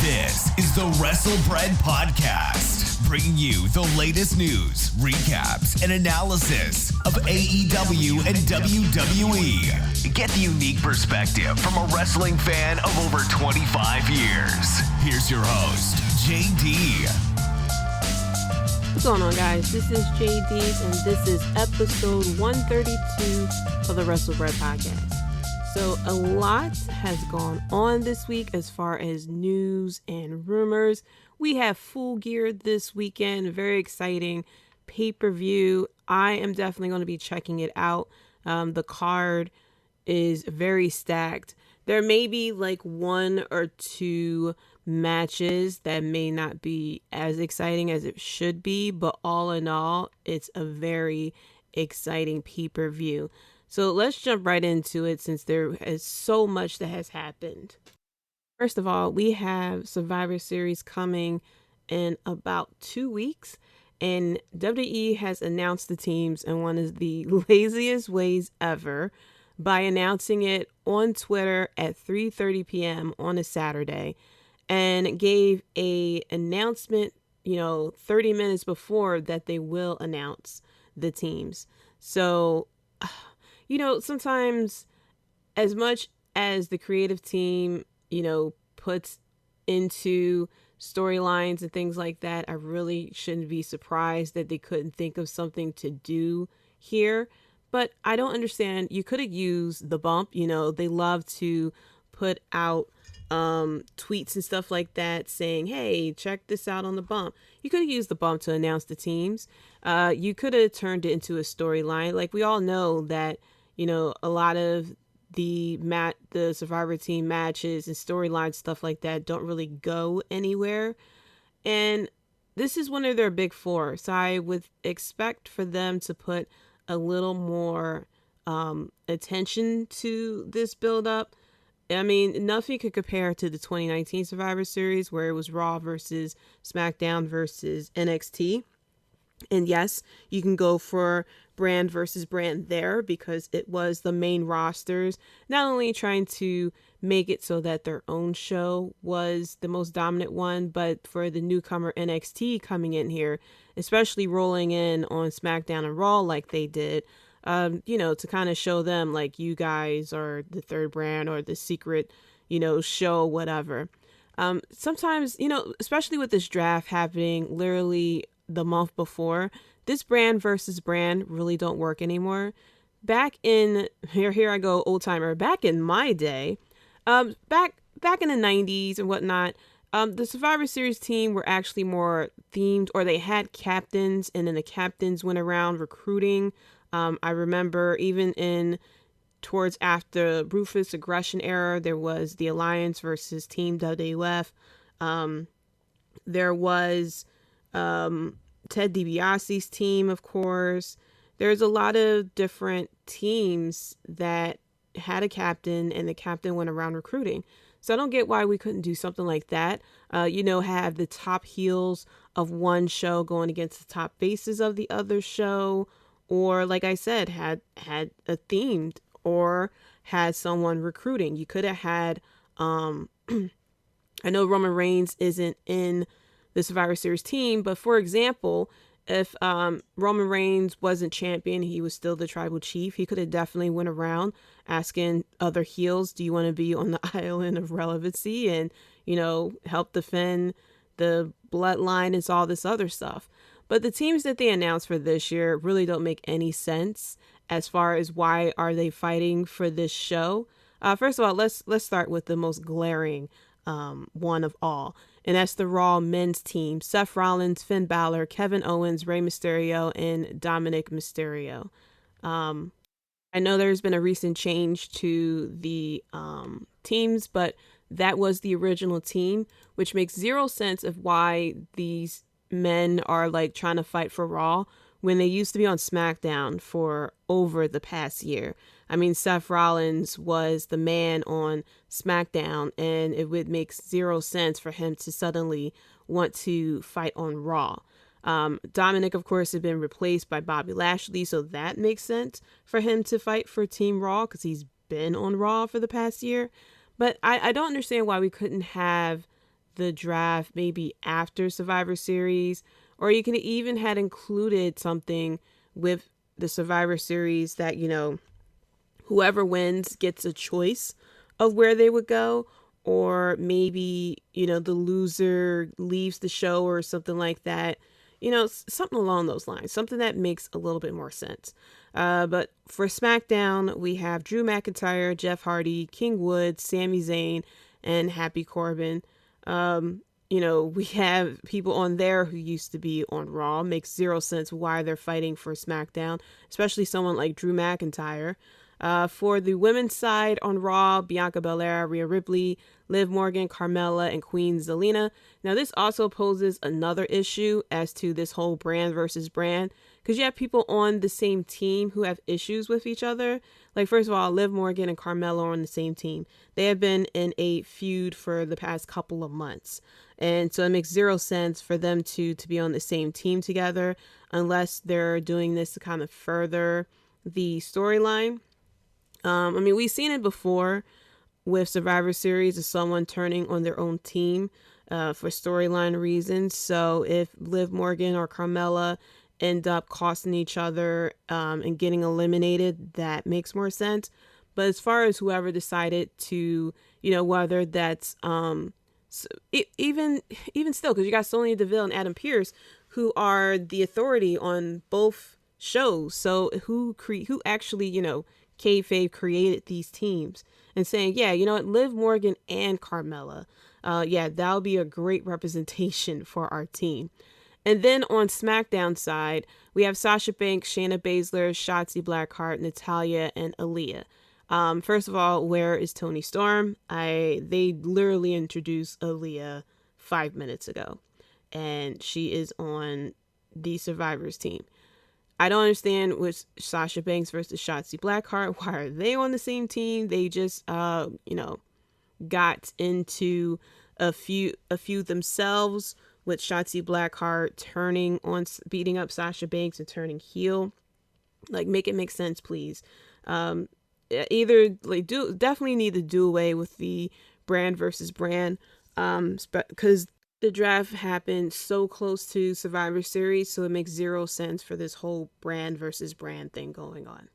This is the WrestleBread Podcast, bringing you the latest news, recaps, and analysis of AEW and WWE. Get the unique perspective from a wrestling fan of over 25 years. Here's your host, Jaydee. What's going on, guys? This is Jaydee, and this is episode 132 of the WrestleBread Podcast. So a lot has gone on this week as far as news and rumors. We have Full Gear this weekend, very exciting pay-per-view. I am definitely going to be checking it out. The card is very stacked. There may be like one or two matches that may not be as exciting as it should be, but all in all, it's a very exciting pay-per-view. So let's jump right into it since there is so much that has happened. First of all, we have Survivor Series coming in about 2 weeks, and WWE has announced the teams in one of the laziest ways ever by announcing it on Twitter at 3:30 p.m. on a Saturday, and gave a announcement, 30 minutes before that they will announce the teams. So sometimes as much as the creative team, puts into storylines and things like that, I really shouldn't be surprised that they couldn't think of something to do here. But I don't understand. You could have used the bump. They love to put out tweets and stuff like that saying, hey, check this out on the bump. You could have used the bump to announce the teams. You could have turned it into a storyline. Like, we all know that a lot of the Survivor team matches and storylines, stuff like that, don't really go anywhere. And this is one of their big four. So I would expect for them to put a little more attention to this build-up. I mean, nothing could compare to the 2019 Survivor Series where it was Raw versus SmackDown versus NXT. And yes, you can go for brand versus brand there because it was the main rosters not only trying to make it so that their own show was the most dominant one, but for the newcomer NXT coming in here, especially rolling in on SmackDown and Raw like they did, to kind of show them like you guys are the third brand or the secret, show, whatever. Sometimes, especially with this draft happening literally the month before, this brand versus brand really don't work anymore. Back in here I go, old timer. Back in my day, back in the 90s and whatnot, the Survivor Series team were actually more themed, or they had captains, and then the captains went around recruiting. I remember even towards after Ruthless Aggression era, there was the Alliance versus Team WWF. There was Ted DiBiase's team, of course. There's a lot of different teams that had a captain, and the captain went around recruiting. So I don't get why we couldn't do something like that. Have the top heels of one show going against the top faces of the other show, or like I said, had a themed or had someone recruiting. You could have had, I know Roman Reigns isn't in the Survivor Series team, but for example, if Roman Reigns wasn't champion, he was still the tribal chief, he could have definitely went around asking other heels, do you want to be on the island of relevancy and, help defend the bloodline and all this other stuff. But the teams that they announced for this year really don't make any sense as far as why are they fighting for this show. First of all, let's start with the most glaring one of all, and that's the Raw men's team: Seth Rollins, Finn Balor, Kevin Owens, Rey Mysterio, and Dominic Mysterio. I know there's been a recent change to the teams, but that was the original team, which makes zero sense of why these men are like trying to fight for Raw when they used to be on SmackDown for over the past year. I mean, Seth Rollins was the man on SmackDown, and it would make zero sense for him to suddenly want to fight on Raw. Dominic, of course, had been replaced by Bobby Lashley, so that makes sense for him to fight for Team Raw because he's been on Raw for the past year. But I don't understand why we couldn't have the draft maybe after Survivor Series, or you can even had included something with the Survivor Series that, you know, whoever wins gets a choice of where they would go, or maybe, you know, the loser leaves the show or something like that. You know, something along those lines, something that makes a little bit more sense. But for SmackDown, we have Drew McIntyre, Jeff Hardy, King Woods, Sami Zayn, and Happy Corbin. You know, we have people on there who used to be on Raw. Makes zero sense why they're fighting for SmackDown, especially someone like Drew McIntyre. For the women's side on Raw, Bianca Belair, Rhea Ripley, Liv Morgan, Carmella, and Queen Zelina. Now, this also poses another issue as to this whole brand versus brand, because you have people on the same team who have issues with each other. Like, first of all, Liv Morgan and Carmella are on the same team. They have been in a feud for the past couple of months. And so it makes zero sense for them to be on the same team together unless they're doing this to kind of further the storyline. I mean, we've seen it before with Survivor Series of someone turning on their own team for storyline reasons. So if Liv Morgan or Carmella end up costing each other and getting eliminated, that makes more sense. But as far as whoever decided to, you know, whether that's even still, because you got Sonya Deville and Adam Pearce who are the authority on both shows. So who actually, you know, kayfabe created these teams and saying, yeah, you know what, Liv Morgan and Carmella, yeah, that'll be a great representation for our team. And then on SmackDown side, we have Sasha Banks, Shayna Baszler, Shotzi Blackheart, Natalya, and Aaliyah. First of all, where is Toni Storm? They literally introduced Aaliyah 5 minutes ago, and she is on the Survivors team. I don't understand with Sasha Banks versus Shotzi Blackheart. Why are they on the same team? They just, you know, got into a few themselves with Shotzi Blackheart beating up Sasha Banks and turning heel. Like, make it make sense, please. Either like definitely need to do away with the brand versus brand, because the draft happened so close to Survivor Series, so it makes zero sense for this whole brand versus brand thing going on.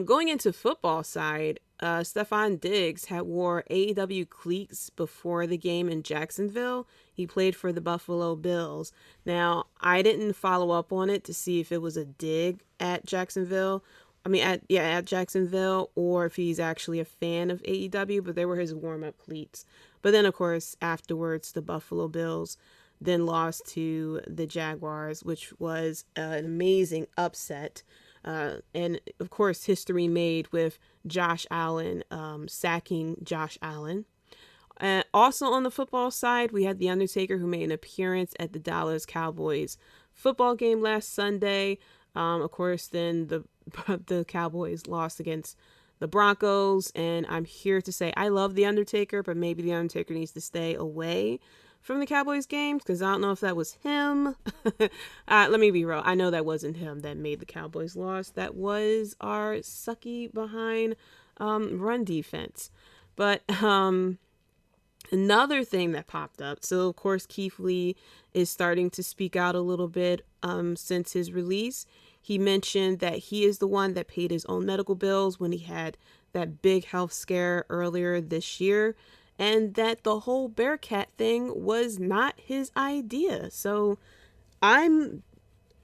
Going into football side, Stephon Diggs had wore AEW cleats before the game in Jacksonville. He played for the Buffalo Bills. Now, I didn't follow up on it to see if it was a dig at Jacksonville. At Jacksonville, or if he's actually a fan of AEW, but they were his warm-up cleats. But then, of course, afterwards, the Buffalo Bills then lost to the Jaguars, which was an amazing upset. And, of course, history made with Josh Allen sacking Josh Allen. Also on the football side, we had The Undertaker, who made an appearance at the Dallas Cowboys football game last Sunday. Of course, then the Cowboys lost against the Broncos, and I'm here to say I love The Undertaker, but maybe The Undertaker needs to stay away from the Cowboys games, because I don't know if that was him. Let me be real. I know that wasn't him that made the Cowboys loss. That was our sucky behind run defense. But another thing that popped up, so of course Keith Lee is starting to speak out a little bit since his release. He mentioned that he is the one that paid his own medical bills when he had that big health scare earlier this year, and that the whole Bearcat thing was not his idea. So I'm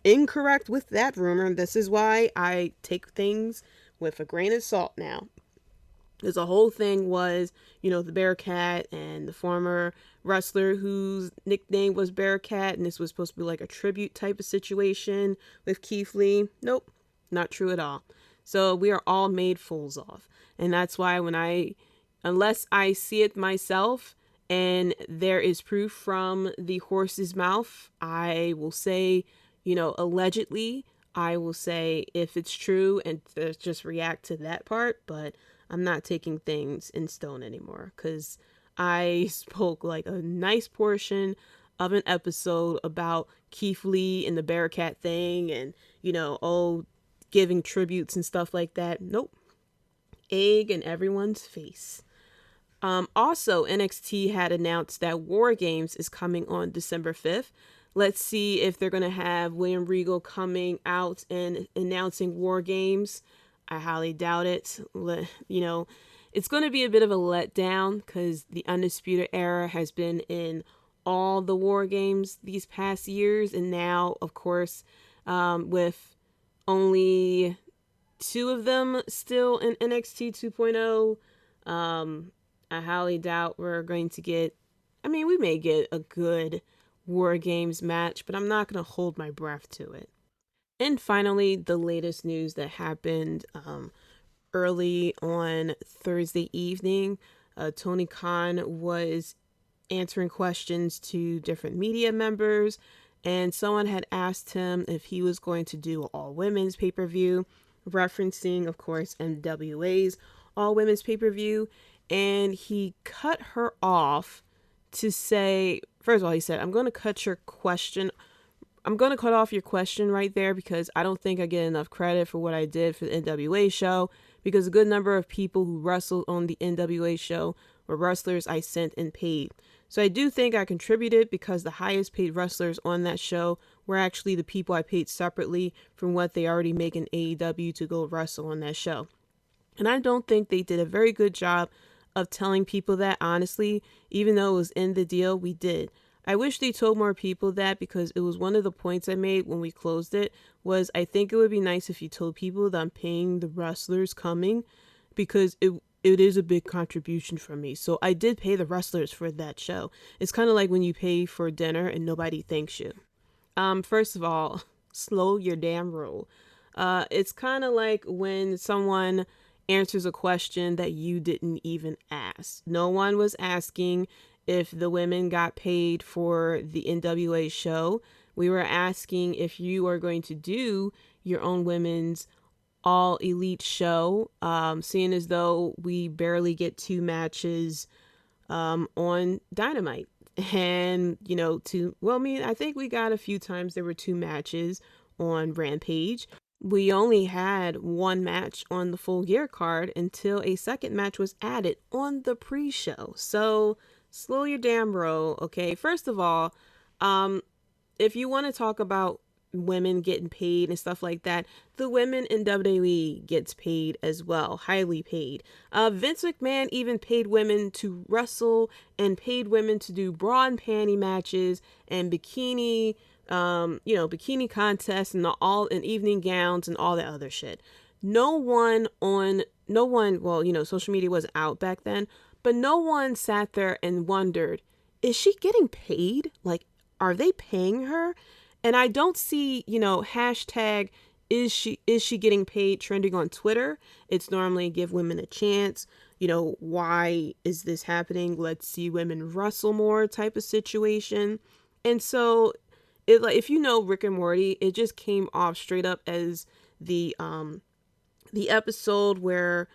incorrect with that rumor. This is why I take things with a grain of salt now. Because the whole thing was, you know, the Bearcat and the former wrestler whose nickname was Bearcat, and this was supposed to be like a tribute type of situation with Keith Lee. Nope, not true at all. So we are all made fools of. And that's why unless I see it myself and there is proof from the horse's mouth, I will say, you know, allegedly, I will say if it's true and just react to that part, but I'm not taking things in stone anymore, because I spoke like a nice portion of an episode about Keith Lee and the Bearcat thing and, you know, giving tributes and stuff like that. Nope. Egg in everyone's face. Also, NXT had announced that War Games is coming on December 5th. Let's see if they're going to have William Regal coming out and announcing War Games. I highly doubt it. It's going to be a bit of a letdown because the Undisputed Era has been in all the War Games these past years. And now, of course, with only 2 of them still in NXT 2.0, I highly doubt we're going to get, we may get a good War Games match, but I'm not going to hold my breath to it. And finally, the latest news that happened early on Thursday evening, Tony Khan was answering questions to different media members, and someone had asked him if he was going to do all women's pay-per-view, referencing, of course, NWA's all women's pay-per-view, and he cut her off to say, first of all, he said, I'm going to cut off your question right there because I don't think I get enough credit for what I did for the NWA show, because a good number of people who wrestled on the NWA show were wrestlers I sent and paid. So I do think I contributed because the highest paid wrestlers on that show were actually the people I paid separately from what they already make in AEW to go wrestle on that show. And I don't think they did a very good job of telling people that, honestly, even though it was in the deal, we did. I wish they told more people that, because it was one of the points I made when we closed it, was I think it would be nice if you told people that I'm paying the wrestlers coming, because it is a big contribution from me. So I did pay the wrestlers for that show. It's kind of like when you pay for dinner and nobody thanks you. First of all, slow your damn roll. It's kind of like when someone answers a question that you didn't even ask. No one was asking if the women got paid for the NWA show. We were asking if you are going to do your own women's all elite show, seeing as though we barely get 2 matches on Dynamite. And, I think we got a few times there were 2 matches on Rampage. We only had 1 match on the Full Gear card until a second match was added on the pre-show. So slow your damn roll, okay? First of all, if you want to talk about women getting paid and stuff like that, the women in WWE gets paid as well, highly paid. Vince McMahon even paid women to wrestle and paid women to do bra and panty matches and bikini contests and evening gowns and all that other shit. Social media wasn't out back then, but no one sat there and wondered, is she getting paid? Like, are they paying her? And I don't see, hashtag is she getting paid trending on Twitter. It's normally give women a chance. Why is this happening? Let's see women wrestle more type of situation. And so if you know Rick and Morty, it just came off straight up as the episode where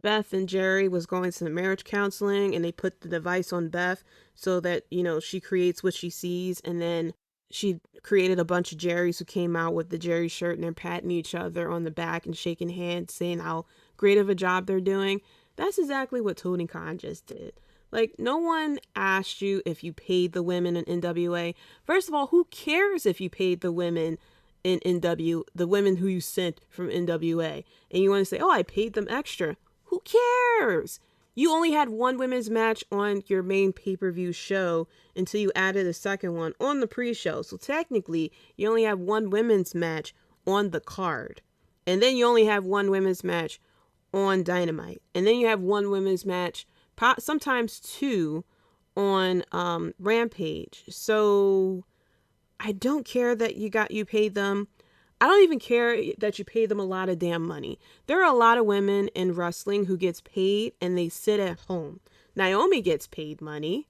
Beth and Jerry was going to the marriage counseling, and they put the device on Beth so that, she creates what she sees. And then she created a bunch of Jerrys who came out with the Jerry shirt, and they're patting each other on the back and shaking hands, saying how great of a job they're doing. That's exactly what Tony Khan just did. Like, no one asked you if you paid the women in NWA. First of all, who cares if you paid the women in the women who you sent from NWA? And you want to say, oh, I paid them extra. Who cares? You only had 1 women's match on your main pay-per-view show until you added a second one on the pre-show. So technically, you only have 1 women's match on the card. And then you only have 1 women's match on Dynamite. And then you have 1 women's match, sometimes 2, on Rampage. So I don't care that you paid them. I don't even care that you pay them a lot of damn money. There are a lot of women in wrestling who gets paid and they sit at home. Naomi gets paid money.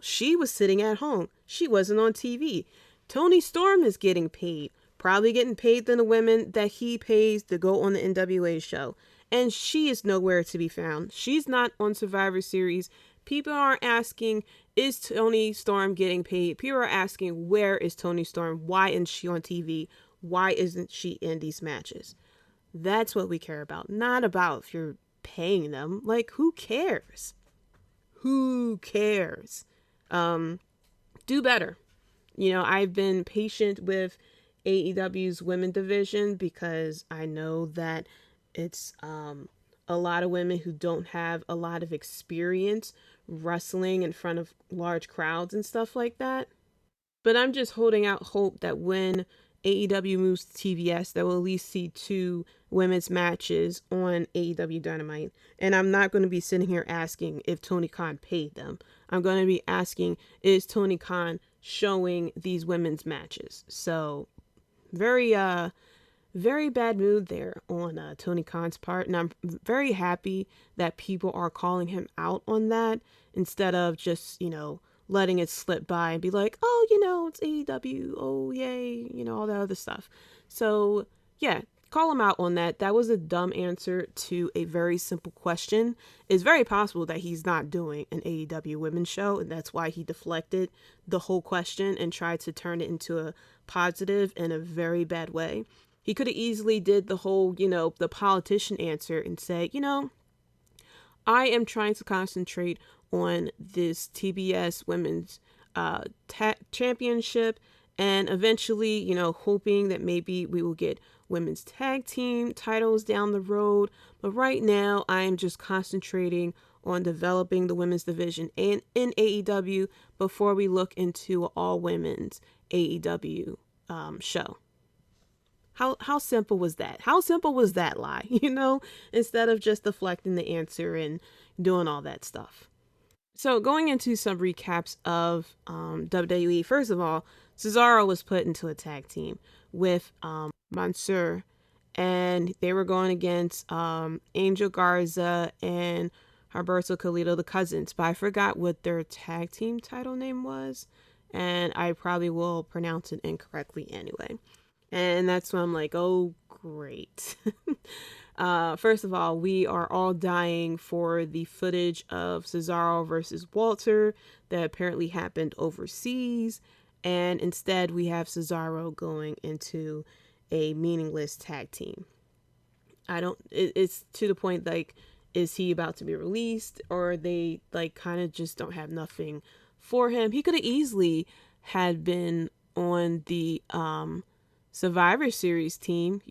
She was sitting at home. She wasn't on TV. Tony Storm is getting paid. Probably getting paid than the women that he pays to go on the NWA show. And she is nowhere to be found. She's not on Survivor Series. People aren't asking, is Tony Storm getting paid? People are asking, where is Tony Storm? Why isn't she on TV? Why isn't she in these matches? That's what we care about. Not about if you're paying them. Like, who cares? Who cares? Do better. I've been patient with AEW's women division because I know that it's a lot of women who don't have a lot of experience wrestling in front of large crowds and stuff like that. But I'm just holding out hope that when AEW moves to TBS, that we'll at least see 2 women's matches on AEW Dynamite. And I'm not going to be sitting here asking if Tony Khan paid them. I'm going to be asking, is Tony Khan showing these women's matches? So very bad mood there on Tony Khan's part. And I'm very happy that people are calling him out on that instead of just, letting it slip by and be like, oh, it's AEW, oh, yay, all that other stuff. So, yeah, call him out on that. That was a dumb answer to a very simple question. It's very possible that he's not doing an AEW women's show, and that's why he deflected the whole question and tried to turn it into a positive in a very bad way. He could have easily did the whole, the politician answer and say, I am trying to concentrate on this TBS women's championship and eventually, hoping that maybe we will get women's tag team titles down the road. But right now, I am just concentrating on developing the women's division and in AEW before we look into all women's AEW show. How simple was that? How simple was that lie? Instead of just deflecting the answer and doing all that stuff. So going into some recaps of WWE, first of all, Cesaro was put into a tag team with Mansoor, and they were going against Angel Garza and Humberto Carlito, the cousins, but I forgot what their tag team title name was, and I probably will pronounce it incorrectly anyway. And that's when I'm like, oh, great. First of all, we are all dying for the footage of Cesaro versus Walter that apparently happened overseas. And instead, we have Cesaro going into a meaningless tag team. It's to the point, like, is he about to be released? Or they, like, kind of just don't have nothing for him. He could have easily had been on the Survivor Series team,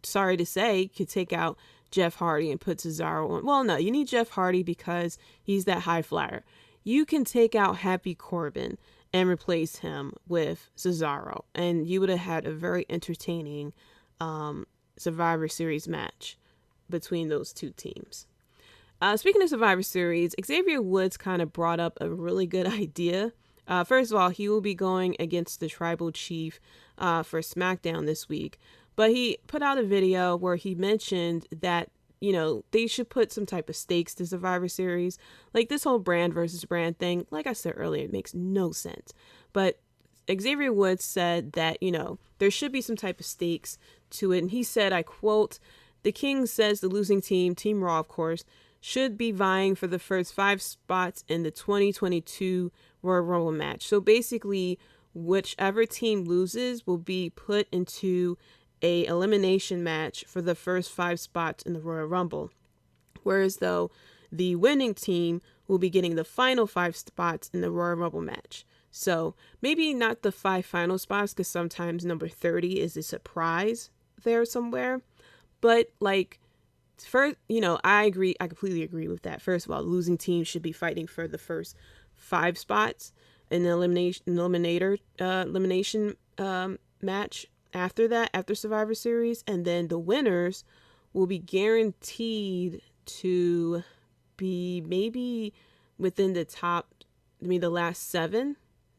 sorry to say, could take out Jeff Hardy and put Cesaro on. Well, no, you need Jeff Hardy because he's that high flyer. You can take out Happy Corbin and replace him with Cesaro, and you would have had a very entertaining Survivor Series match between those two teams. Speaking of Survivor Series, Xavier Woods kind of brought up a really good idea. First of all, he will be going against the Tribal Chief for SmackDown this week. But he put out a video where he mentioned that, they should put some type of stakes to Survivor Series. Like this whole brand versus brand thing, like I said earlier, it makes no sense. But Xavier Woods said that, there should be some type of stakes to it. And he said, I quote, "The King says the losing team, Team Raw, of course, should be vying for the first 5 spots in the 2022 Royal Rumble match." So basically, whichever team loses will be put into a elimination match for the first 5 spots in the Royal Rumble. Whereas though the winning team will be getting the final 5 spots in the Royal Rumble match. So maybe not the 5 final spots, because sometimes number 30 is a surprise there somewhere. But like, first, I agree. I completely agree with that. First of all, losing teams should be fighting for the first 5 spots in the elimination match after Survivor Series, and then the winners will be guaranteed to be maybe within the the last 7,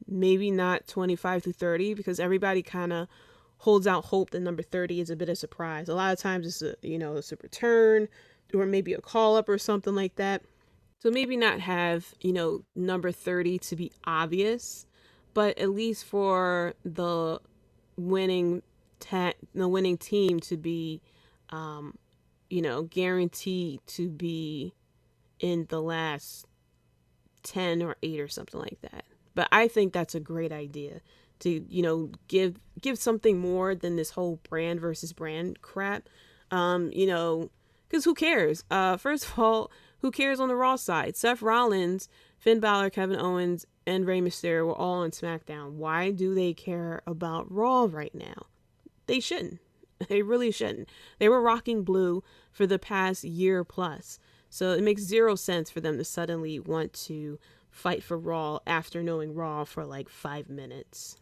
maybe not 25 to 30, because everybody kind of holds out hope that number 30 is a bit of surprise. A lot of times it's it's a return or maybe a call up or something like that. So maybe not have, number 30 to be obvious, but at least for the winning team to be, guaranteed to be in the last 10 or 8 or something like that. But I think that's a great idea to, give something more than this whole brand versus brand crap. Because who cares? First of all, who cares on the Raw side? Seth Rollins, Finn Balor, Kevin Owens, and Rey Mysterio were all on SmackDown. Why do they care about Raw right now? They shouldn't. They really shouldn't. They were rocking blue for the past year plus. So it makes zero sense for them to suddenly want to fight for Raw after knowing Raw for like 5 minutes.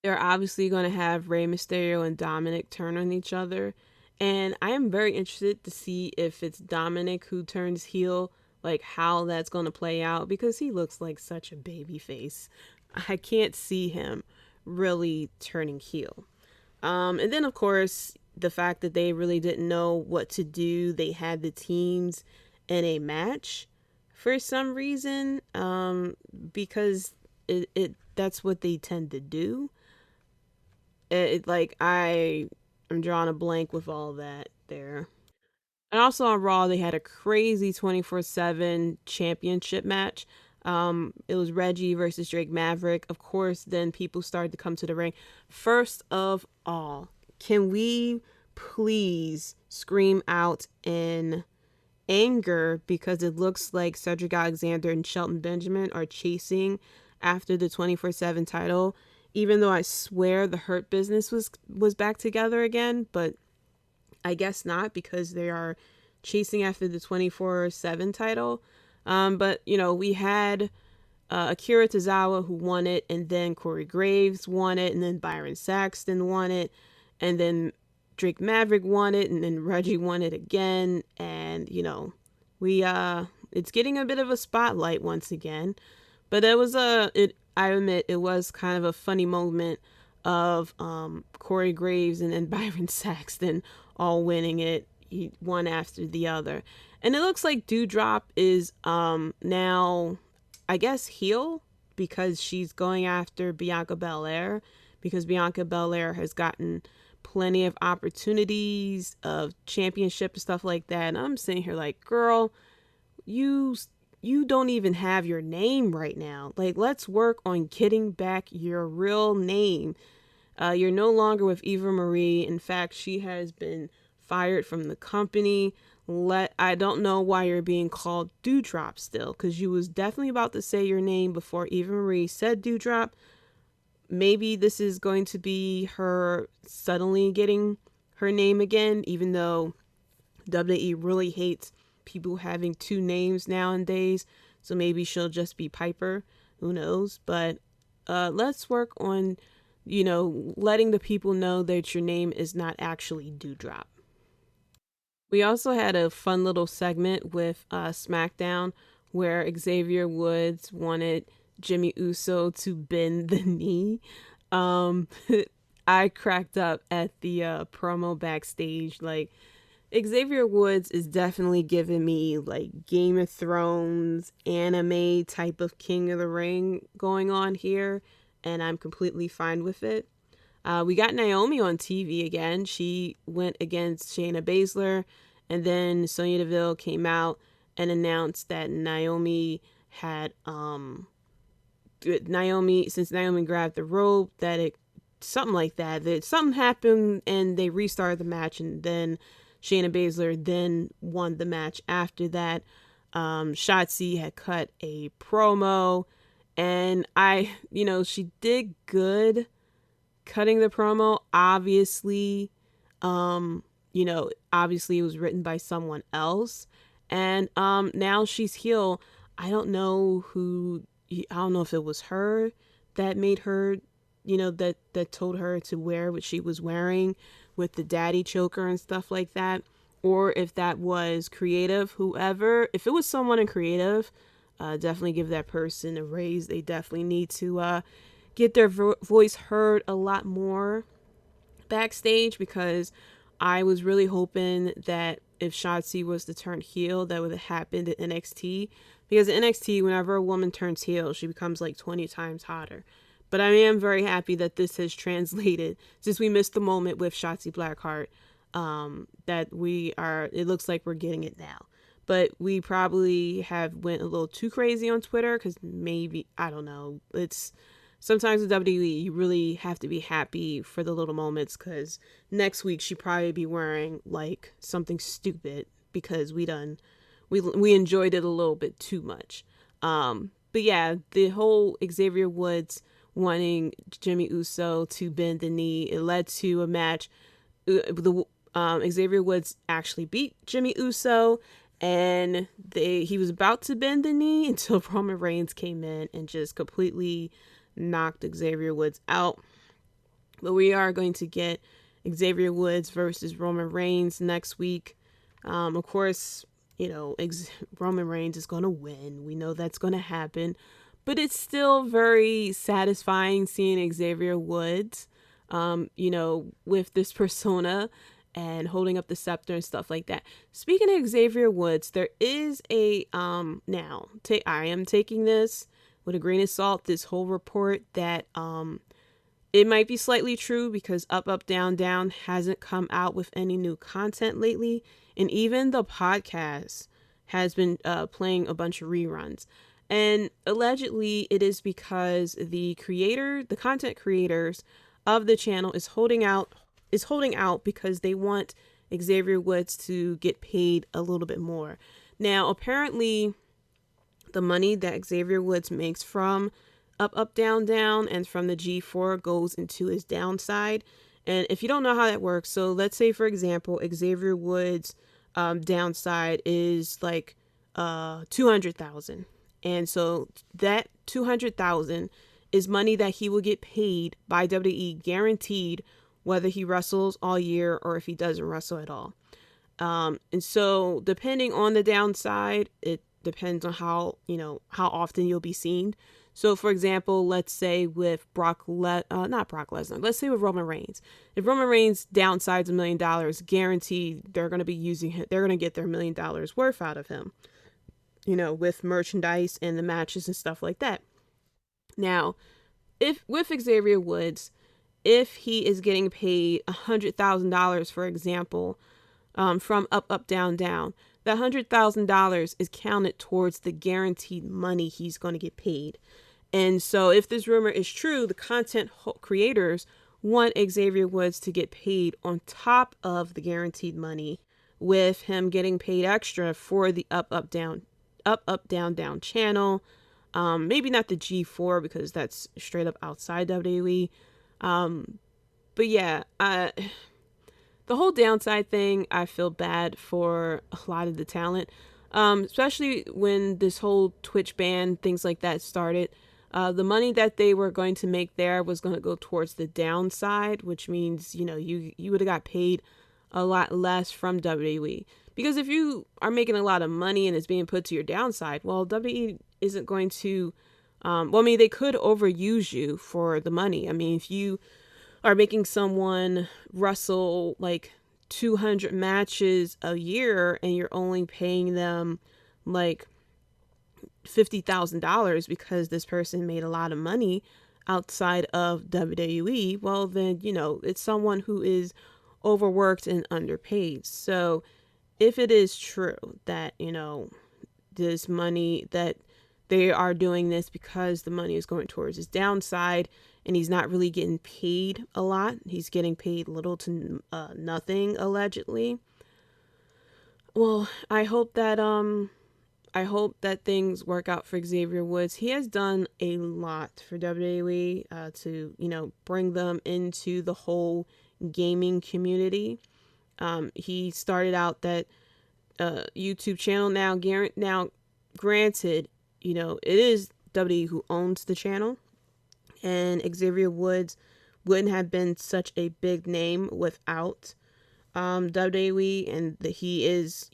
They're obviously going to have Rey Mysterio and Dominic turn on each other. And I am very interested to see if it's Dominic who turns heel, like how that's going to play out, because he looks like such a baby face. I can't see him really turning heel. And then, of course, the fact that they really didn't know what to do. They had the teams in a match for some reason, because it that's what they tend to do. I'm drawing a blank with all that there. And also on Raw, they had a crazy 24/7 championship match. It was Reggie versus Drake Maverick. Of course, then people started to come to the ring. First of all, can we please scream out in anger because it looks like Cedric Alexander and Shelton Benjamin are chasing after the 24/7 title, even though I swear the Hurt Business was back together again, but I guess not, because they are chasing after the 24/7 title. But, we had Akira Tozawa who won it, and then Corey Graves won it, and then Byron Saxton won it, and then Drake Maverick won it, and then Reggie won it again. And, it's getting a bit of a spotlight once again. But I admit it was kind of a funny moment of Corey Graves and then Byron Saxton all winning it, one after the other. And it looks like Doudrop is now, I guess, heel, because she's going after Bianca Belair, because Bianca Belair has gotten plenty of opportunities of championship and stuff like that. And I'm sitting here like, girl, you don't even have your name right now. Like, let's work on getting back your real name. You're no longer with Eva Marie. In fact, she has been fired from the company. I don't know why you're being called Doudrop still, because you was definitely about to say your name before Eva Marie said Doudrop. Maybe this is going to be her suddenly getting her name again, even though WWE really hates people having two names nowadays. So maybe she'll just be Piper. Who knows? But let's work on, letting the people know that your name is not actually Doudrop. We also had a fun little segment with SmackDown where Xavier Woods wanted Jimmy Uso to bend the knee. I cracked up at the promo backstage. Like, Xavier Woods is definitely giving me like Game of Thrones anime type of King of the Ring going on here, and I'm completely fine with it. We got Naomi on TV again. She went against Shayna Baszler, and then Sonya Deville came out and announced that Naomi had since Naomi grabbed the rope, that something happened and they restarted the match, and then Shayna Baszler then won the match after that. Shotzi had cut a promo, and she did good cutting the promo. Obviously, obviously it was written by someone else, and now she's heel. I don't know if it was her that made her, that told her to wear what she was wearing with the daddy choker and stuff like that, or if that was creative. Whoever, if it was someone in creative, definitely give that person a raise. They definitely need to get their voice heard a lot more backstage, because I was really hoping that if Shotzi was to turn heel, that would have happened at NXT, because at NXT, whenever a woman turns heel, she becomes like 20 times hotter. But I am very happy that this has translated, since we missed the moment with Shotzi Blackheart, that it looks like we're getting it now. But we probably have went a little too crazy on Twitter, because maybe, I don't know, sometimes with WWE, you really have to be happy for the little moments, because next week she'd probably be wearing like something stupid because we enjoyed it a little bit too much. But yeah, the whole Xavier Woods wanting Jimmy Uso to bend the knee, it led to a match. Xavier Woods actually beat Jimmy Uso, and he was about to bend the knee until Roman Reigns came in and just completely knocked Xavier Woods out. But we are going to get Xavier Woods versus Roman Reigns next week. Of course, Roman Reigns is going to win. We know that's going to happen. But it's still very satisfying seeing Xavier Woods, with this persona and holding up the scepter and stuff like that. Speaking of Xavier Woods, there is I am taking this with a grain of salt, this whole report that it might be slightly true because Up, Down, Down hasn't come out with any new content lately. And even the podcast has been playing a bunch of reruns. And allegedly it is because the content creators of the channel is holding out because they want Xavier Woods to get paid a little bit more. Now, apparently the money that Xavier Woods makes from Up, Down, Down and from the G4 goes into his downside. And if you don't know how that works, so let's say, for example, Xavier Woods' downside is like $200,000. And so that $200,000 is money that he will get paid by WWE, guaranteed, whether he wrestles all year or if he doesn't wrestle at all. And so depending on the downside, it depends on how often you'll be seen. So for example, let's say with let's say with Roman Reigns. If Roman Reigns downsides $1 million, guaranteed they're going to be using him. They're going to get their $1 million worth out of him, with merchandise and the matches and stuff like that. Now, if with Xavier Woods, if he is getting paid $100,000, for example, from Up, Down, Down, that $100,000 is counted towards the guaranteed money he's going to get paid. And so if this rumor is true, the content creators want Xavier Woods to get paid on top of the guaranteed money, with him getting paid extra for the Up, Down, Down channel. Maybe not the G4 because that's straight up outside WWE. But yeah, the whole downside thing, I feel bad for a lot of the talent, especially when this whole Twitch ban, things like that started. The money that they were going to make there was going to go towards the downside, which means, you would have got paid a lot less from WWE. Because if you are making a lot of money and it's being put to your downside, well, WWE isn't going to, they could overuse you for the money. I mean, if you are making someone wrestle like 200 matches a year and you're only paying them like $50,000 because this person made a lot of money outside of WWE, well, then, it's someone who is overworked and underpaid. So if it is true that, this money, that they are doing this because the money is going towards his downside and he's not really getting paid a lot, he's getting paid little to nothing, allegedly. Well, I hope that things work out for Xavier Woods. He has done a lot for WWE to, bring them into the whole gaming community. He started out that YouTube channel. Now, granted, it is WWE who owns the channel, and Xavier Woods wouldn't have been such a big name without WWE, and that he is,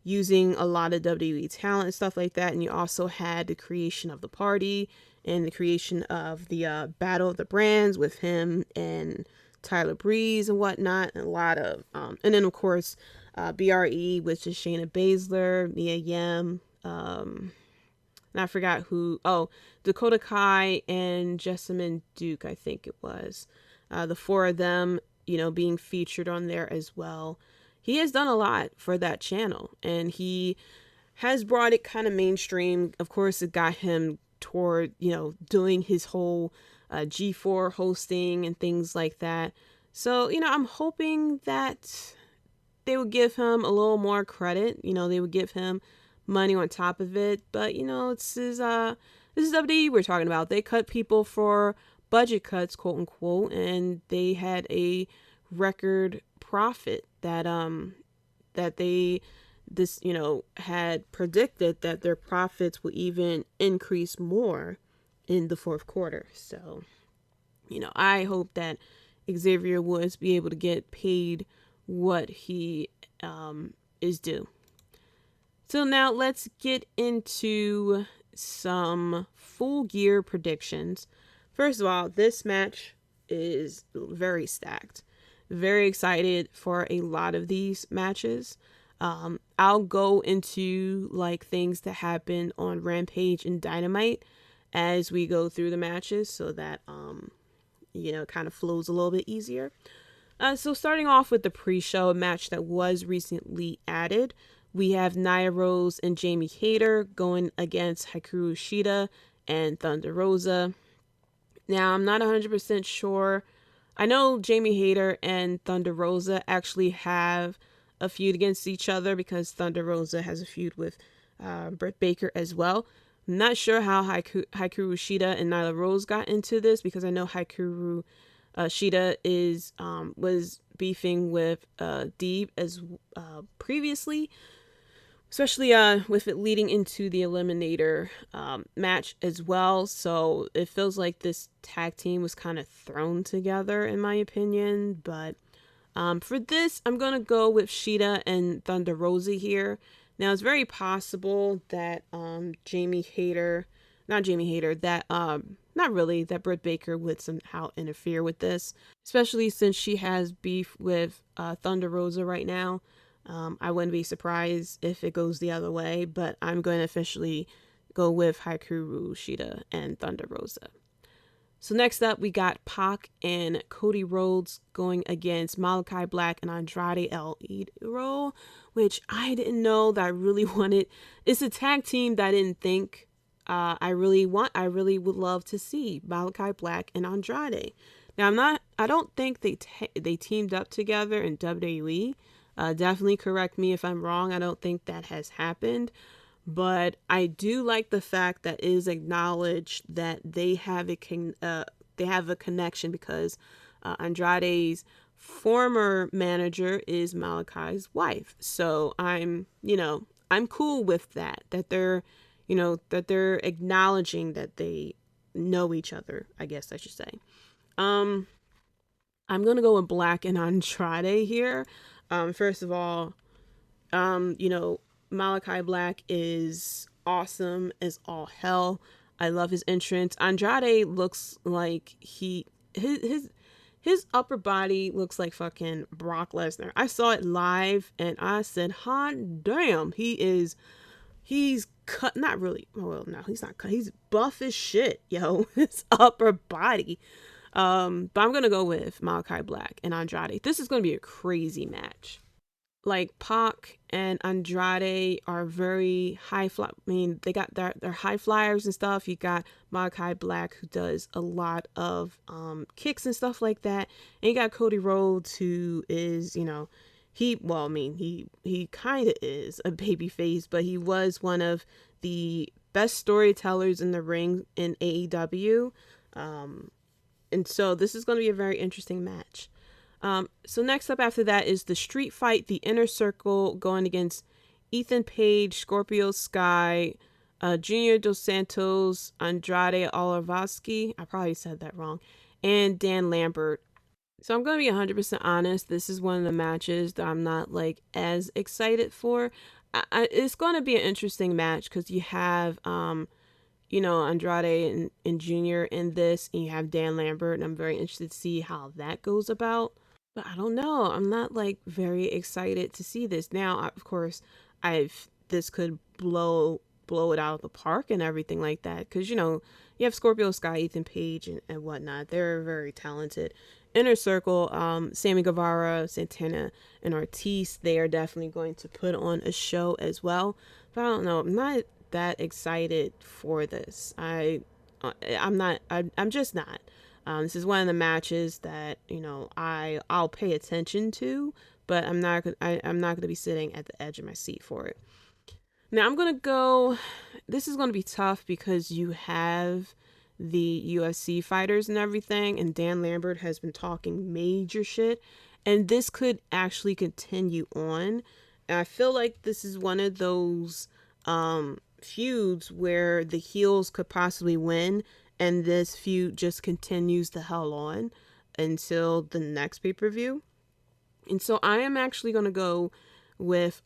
using a lot of WWE talent and stuff like that. And you also had the creation of the party and the creation of the Battle of the Brands with him and Tyler Breeze and whatnot, and a lot of and then of course BRE, which is Shayna Baszler, Mia Yim, and I forgot who. Dakota Kai and Jessamine Duke, I think it was. The four of them, being featured on there as well. He has done a lot for that channel, and he has brought it kind of mainstream. Of course, it got him toward, doing his whole G4 hosting and things like that. So, I'm hoping that they would give him a little more credit. They would give him money on top of it. But, this is WWE we're talking about. They cut people for budget cuts, quote unquote, and they had a record profit that they had predicted that their profits would even increase more in the fourth quarter. So, I hope that Xavier Woods be able to get paid what he is due. So now let's get into some Full Gear predictions. First of all, this match is very stacked. Very excited for a lot of these matches. I'll go into things that happen on Rampage and Dynamite as we go through the matches, so that kind of flows a little bit easier. So starting off with the pre-show match that was recently added, we have Nia Rose and Jamie Hayter going against Hikaru Shida and Thunder Rosa. Now, I'm not 100% sure. I know Jamie Hayter and Thunder Rosa actually have a feud against each other because Thunder Rosa has a feud with Britt Baker as well. I'm not sure how Hikaru Shida and Nyla Rose got into this, because I know Hikaru Shida was beefing with Deeb as previously, especially with it leading into the Eliminator match as well. So it feels like this tag team was kind of thrown together, in my opinion. But for this, I'm going to go with Shida and Thunder Rosa here. Now, it's very possible that that Britt Baker would somehow interfere with this, especially since she has beef with Thunder Rosa right now. I wouldn't be surprised if it goes the other way, but I'm going to officially go with Hikaru Shida and Thunder Rosa. So next up, we got Pac and Cody Rhodes going against Malachi Black and Andrade El Idolo, which I didn't know that I really wanted. It's a tag team that I didn't think I really would love to see, Malachi Black and Andrade. Now, I don't think they teamed up together in WWE. Definitely correct me if I'm wrong. I don't think that has happened. But I do like the fact that it is acknowledged that they have a connection, because Andrade's former manager is Malachi's wife. So I'm cool with that they're acknowledging that they know each other, I guess I should say. I'm going to go with Black and Andrade here. First of all, Malachi Black is awesome as all hell. I love his entrance. Andrade looks like his upper body looks like fucking Brock Lesnar. I saw it live and I said, hot damn, he's cut. Not really. Well, no, he's not cut. He's buff as shit, yo. His upper body. But I'm gonna go with Malachi Black and Andrade. This is gonna be a crazy match. Pac and Andrade are very high fly. I mean, they got their high flyers and stuff. You got Malachi Black, who does a lot of kicks and stuff like that. And you got Cody Rhodes, who is, he kind of is a babyface, but he was one of the best storytellers in the ring in AEW. And so this is going to be a very interesting match. So next up after that is the Street Fight, the Inner Circle, going against Ethan Page, Scorpio Sky, Junior Dos Santos, Andrade Alllovski, I probably said that wrong, and Dan Lambert. So I'm going to be 100% honest. This is one of the matches that I'm not as excited for. It's going to be an interesting match because you have, Andrade and Junior in this, and you have Dan Lambert, and I'm very interested to see how that goes about. But I don't know. I'm not very excited to see this. Now, of course, this could blow it out of the park and everything like that. Because, you have Scorpio Sky, Ethan Page, and whatnot. They're very talented. Inner Circle, Sammy Guevara, Santana, and Ortiz, they are definitely going to put on a show as well. But I don't know. I'm not that excited for this. I'm just not. This is one of the matches that, I'll pay attention to, but I'm not gonna be sitting at the edge of my seat for it. Now I'm gonna go. This is gonna be tough because you have the UFC fighters and everything, and Dan Lambert has been talking major shit, and this could actually continue on. And I feel like this is one of those feuds where the heels could possibly win, and this feud just continues the hell on until the next pay-per-view. And so I am actually gonna go with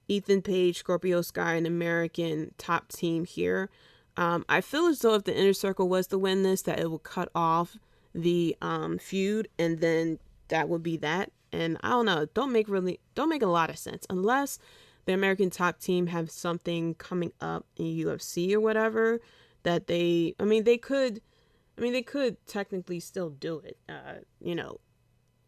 Ethan Page, Scorpio Sky, an American top team here. I feel as though if the Inner Circle was to win this, that it would cut off the feud, and then that would be that. And I don't know, don't make a lot of sense unless the American top team have something coming up in UFC or whatever that they could technically still do it.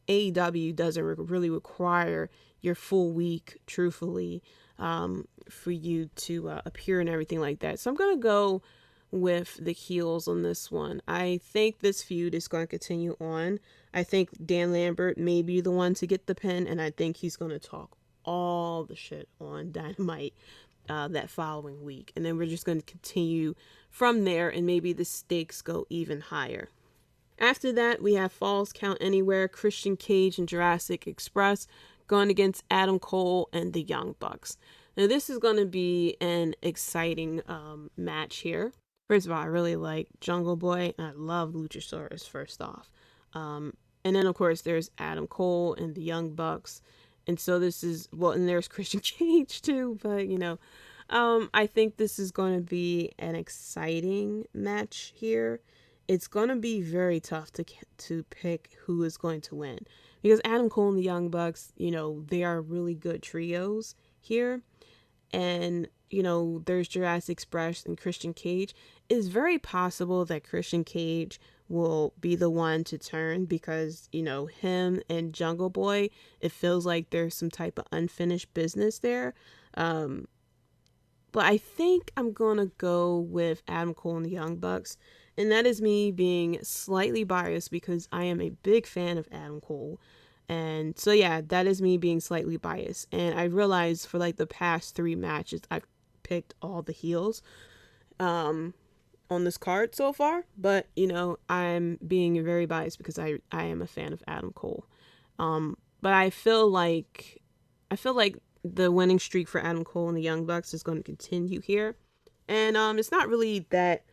AEW doesn't really require your full week, truthfully, for you to appear and everything like that. So I'm going to go with the heels on this one. I think this feud is going to continue on. I think Dan Lambert may be the one to get the pin, and I think he's going to talk all the shit on Dynamite that following week. And then we're just going to continue from there, and maybe the stakes go even higher. After that, we have Falls Count Anywhere, Christian Cage and Jurassic Express going against Adam Cole and the Young Bucks. Now, this is going to be an exciting match here. First of all, I really like Jungle Boy, and I love Luchasaurus, first off. And then, of course, there's Adam Cole and the Young Bucks. And so this is, and there's Christian Cage, too. But, I think this is going to be an exciting match here. It's going to be very tough to pick who is going to win. Because Adam Cole and the Young Bucks, they are really good trios here. And, there's Jurassic Express and Christian Cage. It's very possible that Christian Cage will be the one to turn because, him and Jungle Boy, it feels like there's some type of unfinished business there. But I think I'm going to go with Adam Cole and the Young Bucks. And that is me being slightly biased because I am a big fan of Adam Cole. And so, yeah, that is me being slightly biased. And I realized for the past 3 matches, I've picked all the heels on this card so far. But, I'm being very biased because I am a fan of Adam Cole. But I feel like the winning streak for Adam Cole and the Young Bucks is going to continue here. And it's not really that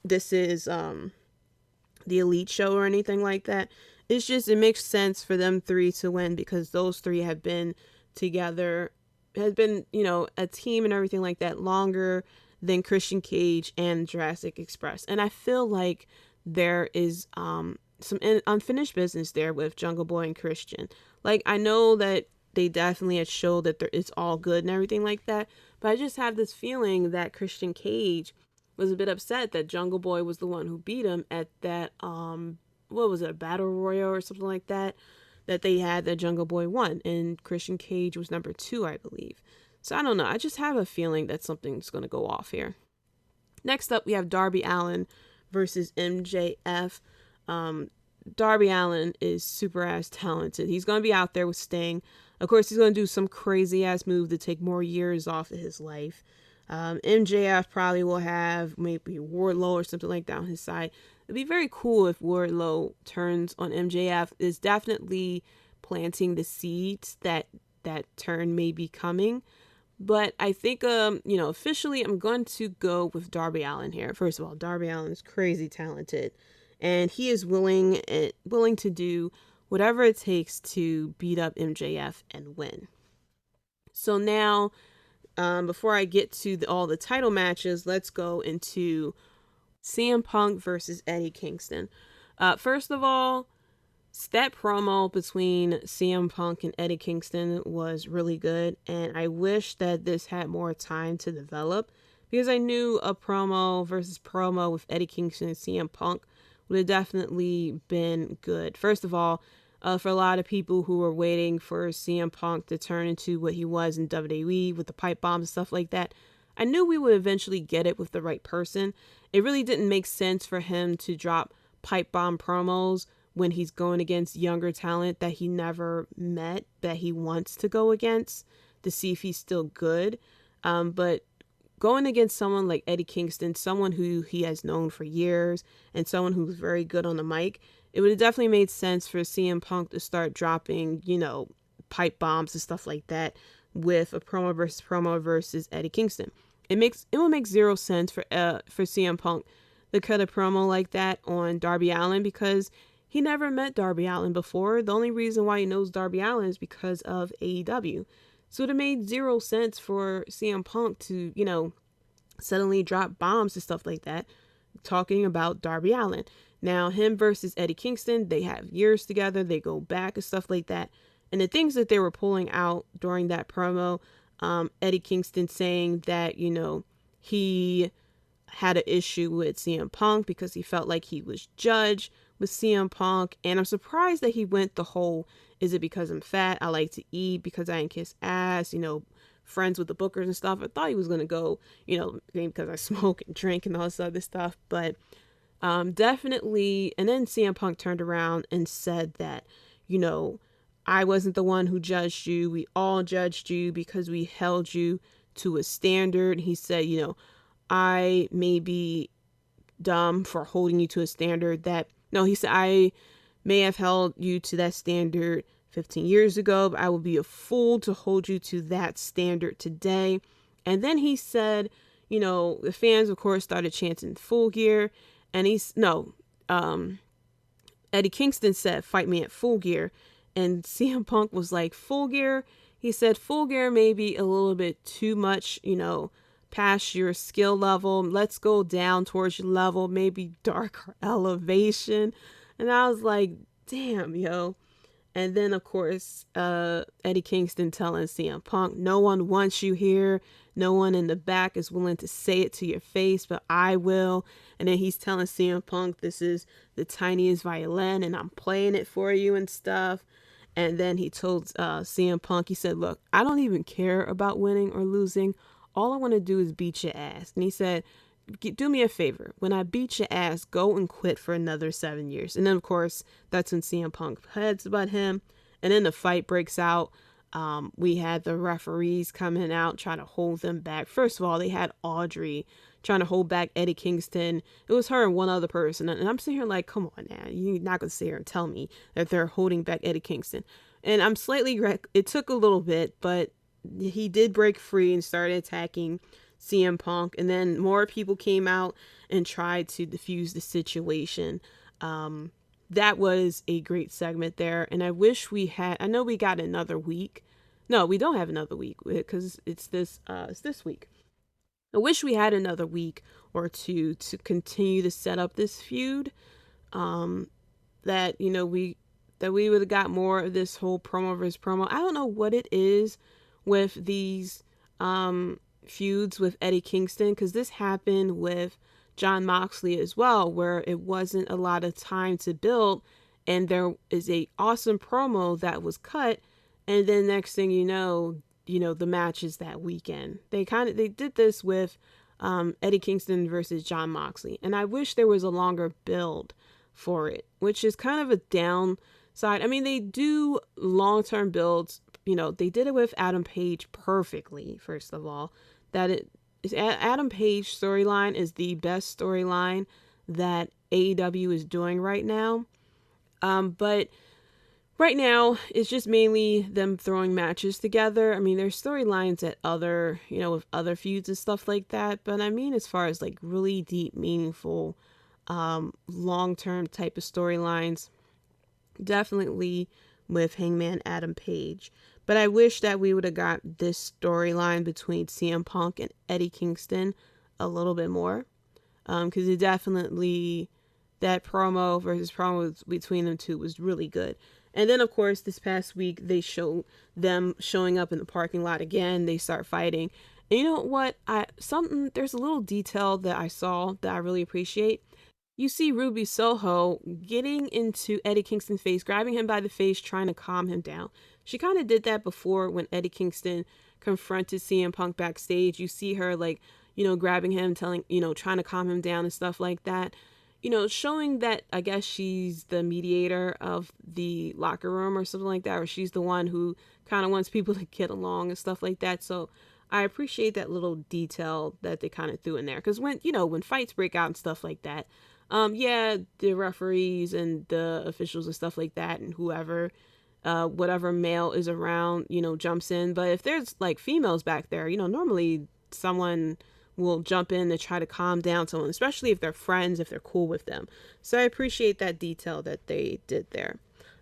this is the elite show or anything like that. It's just, it makes sense for them 3 to win because those 3 have been together, has been, a team and everything like that longer than Christian Cage and Jurassic Express. And I feel like there is some unfinished business there with Jungle Boy and Christian. I know that they definitely had showed that it's all good and everything like that, but I just have this feeling that Christian Cage was a bit upset that Jungle Boy was the one who beat him at that, what was it, a battle royal or something like that they had that Jungle Boy won, and Christian Cage was number 2, I believe. So I don't know. I just have a feeling that something's going to go off here. Next up, we have Darby Allen versus MJF. Darby Allen is super ass talented. He's going to be out there with Sting. Of course, he's going to do some crazy ass move to take more years off of his life. MJF probably will have maybe Wardlow or something like that on his side. It'd be very cool if Wardlow turns on MJF. Is definitely planting the seeds that turn may be coming. But I think, officially I'm going to go with Darby Allin here. First of all, Darby Allin is crazy talented. And he is willing to do whatever it takes to beat up MJF and win. So now, before I get to all the title matches, let's go into CM Punk versus Eddie Kingston. First of all, that promo between CM Punk and Eddie Kingston was really good, and I wish that this had more time to develop, because I knew a promo versus promo with Eddie Kingston and CM Punk would have definitely been good. First of all, for a lot of people who were waiting for CM Punk to turn into what he was in WWE with the pipe bombs and stuff like that, I knew we would eventually get it with the right person. It really didn't make sense for him to drop pipe bomb promos when he's going against younger talent that he never met, that he wants to go against to see if he's still good. But going against someone like Eddie Kingston, someone who he has known for years and someone who's very good on the mic, it would have definitely made sense for CM Punk to start dropping, pipe bombs and stuff like that with a promo versus Eddie Kingston. It will make zero sense for CM Punk to cut a promo like that on Darby Allen because he never met Darby Allen before. The only reason why he knows Darby Allen is because of AEW. So it made zero sense for CM Punk to, suddenly drop bombs and stuff like that, talking about Darby Allen. Now, him versus Eddie Kingston, they have years together. They go back and stuff like that. And the things that they were pulling out during that promo, Eddie Kingston saying that, he had an issue with CM Punk because he felt like he was judged with CM Punk. And I'm surprised that he went the whole, is it because I'm fat? I like to eat because I ain't kiss ass, friends with the bookers and stuff. I thought he was going to go, because I smoke and drink and all this other stuff. But definitely. And then CM Punk turned around and said that, I wasn't the one who judged you. We all judged you because we held you to a standard. He said, I may be dumb for holding you to a standard that, no, he said, I may have held you to that standard 15 years ago, but I will be a fool to hold you to that standard today. And then he said, the fans, of course, started chanting Full Gear. And Eddie Kingston said, fight me at Full Gear. And CM Punk was like, Full Gear? He said, Full Gear may be a little bit too much, past your skill level. Let's go down towards your level, maybe darker elevation. And I was like, damn, yo. And then, of course, Eddie Kingston telling CM Punk, no one wants you here. No one in the back is willing to say it to your face, but I will. And then he's telling CM Punk, this is the tiniest violin and I'm playing it for you and stuff. And then he told CM Punk, he said, look, I don't even care about winning or losing. All I want to do is beat your ass. And he said, do me a favor. When I beat your ass, go and quit for another 7 years. And then, of course, that's when CM Punk heads about him. And then the fight breaks out. We had the referees coming out trying to hold them back. First of all, they had Audrey trying to hold back Eddie Kingston. It was her and one other person. And I'm sitting here like, come on now. You're not going to sit here and tell me that they're holding back Eddie Kingston. And I'm slightly, it took a little bit, but he did break free and started attacking CM Punk. And then more people came out and tried to defuse the situation. That was a great segment there. And I wish we had, I know we got another week. No, we don't have another week because it's this week. I wish we had another week or two to continue to set up this feud. That, we would have got more of this whole promo versus promo. I don't know what it is with these feuds with Eddie Kingston, because this happened with Jon Moxley as well, where it wasn't a lot of time to build, and there is a awesome promo that was cut, and then next thing you know, the match is that weekend. They did this with Eddie Kingston versus Jon Moxley, and I wish there was a longer build for it, which is kind of a downside. I mean, they do long-term builds. They did it with Adam Page perfectly, first of all. Adam Page storyline is the best storyline that AEW is doing right now. But right now, it's just mainly them throwing matches together. I mean, there's storylines at other, with other feuds and stuff like that. But I mean, as far as like really deep, meaningful, long-term type of storylines, definitely with Hangman Adam Page. But I wish that we would have got this storyline between CM Punk and Eddie Kingston a little bit more. Because it definitely, that promo versus promo between them two was really good. And then, of course, this past week, they showed them showing up in the parking lot again. They start fighting. And you know what? There's a little detail that I saw that I really appreciate. You see Ruby Soho getting into Eddie Kingston's face, grabbing him by the face, trying to calm him down. She kind of did that before when Eddie Kingston confronted CM Punk backstage. You see her grabbing him, trying to calm him down and stuff like that. showing that I guess she's the mediator of the locker room or something like that, or she's the one who kind of wants people to get along and stuff like that. So I appreciate that little detail that they kind of threw in there. Because when fights break out and stuff like that, yeah, the referees and the officials and stuff like that and whoever, whatever male is around, jumps in. But if there's like females back there, normally someone will jump in to try to calm down someone, especially if they're friends, if they're cool with them. So I appreciate that detail that they did there.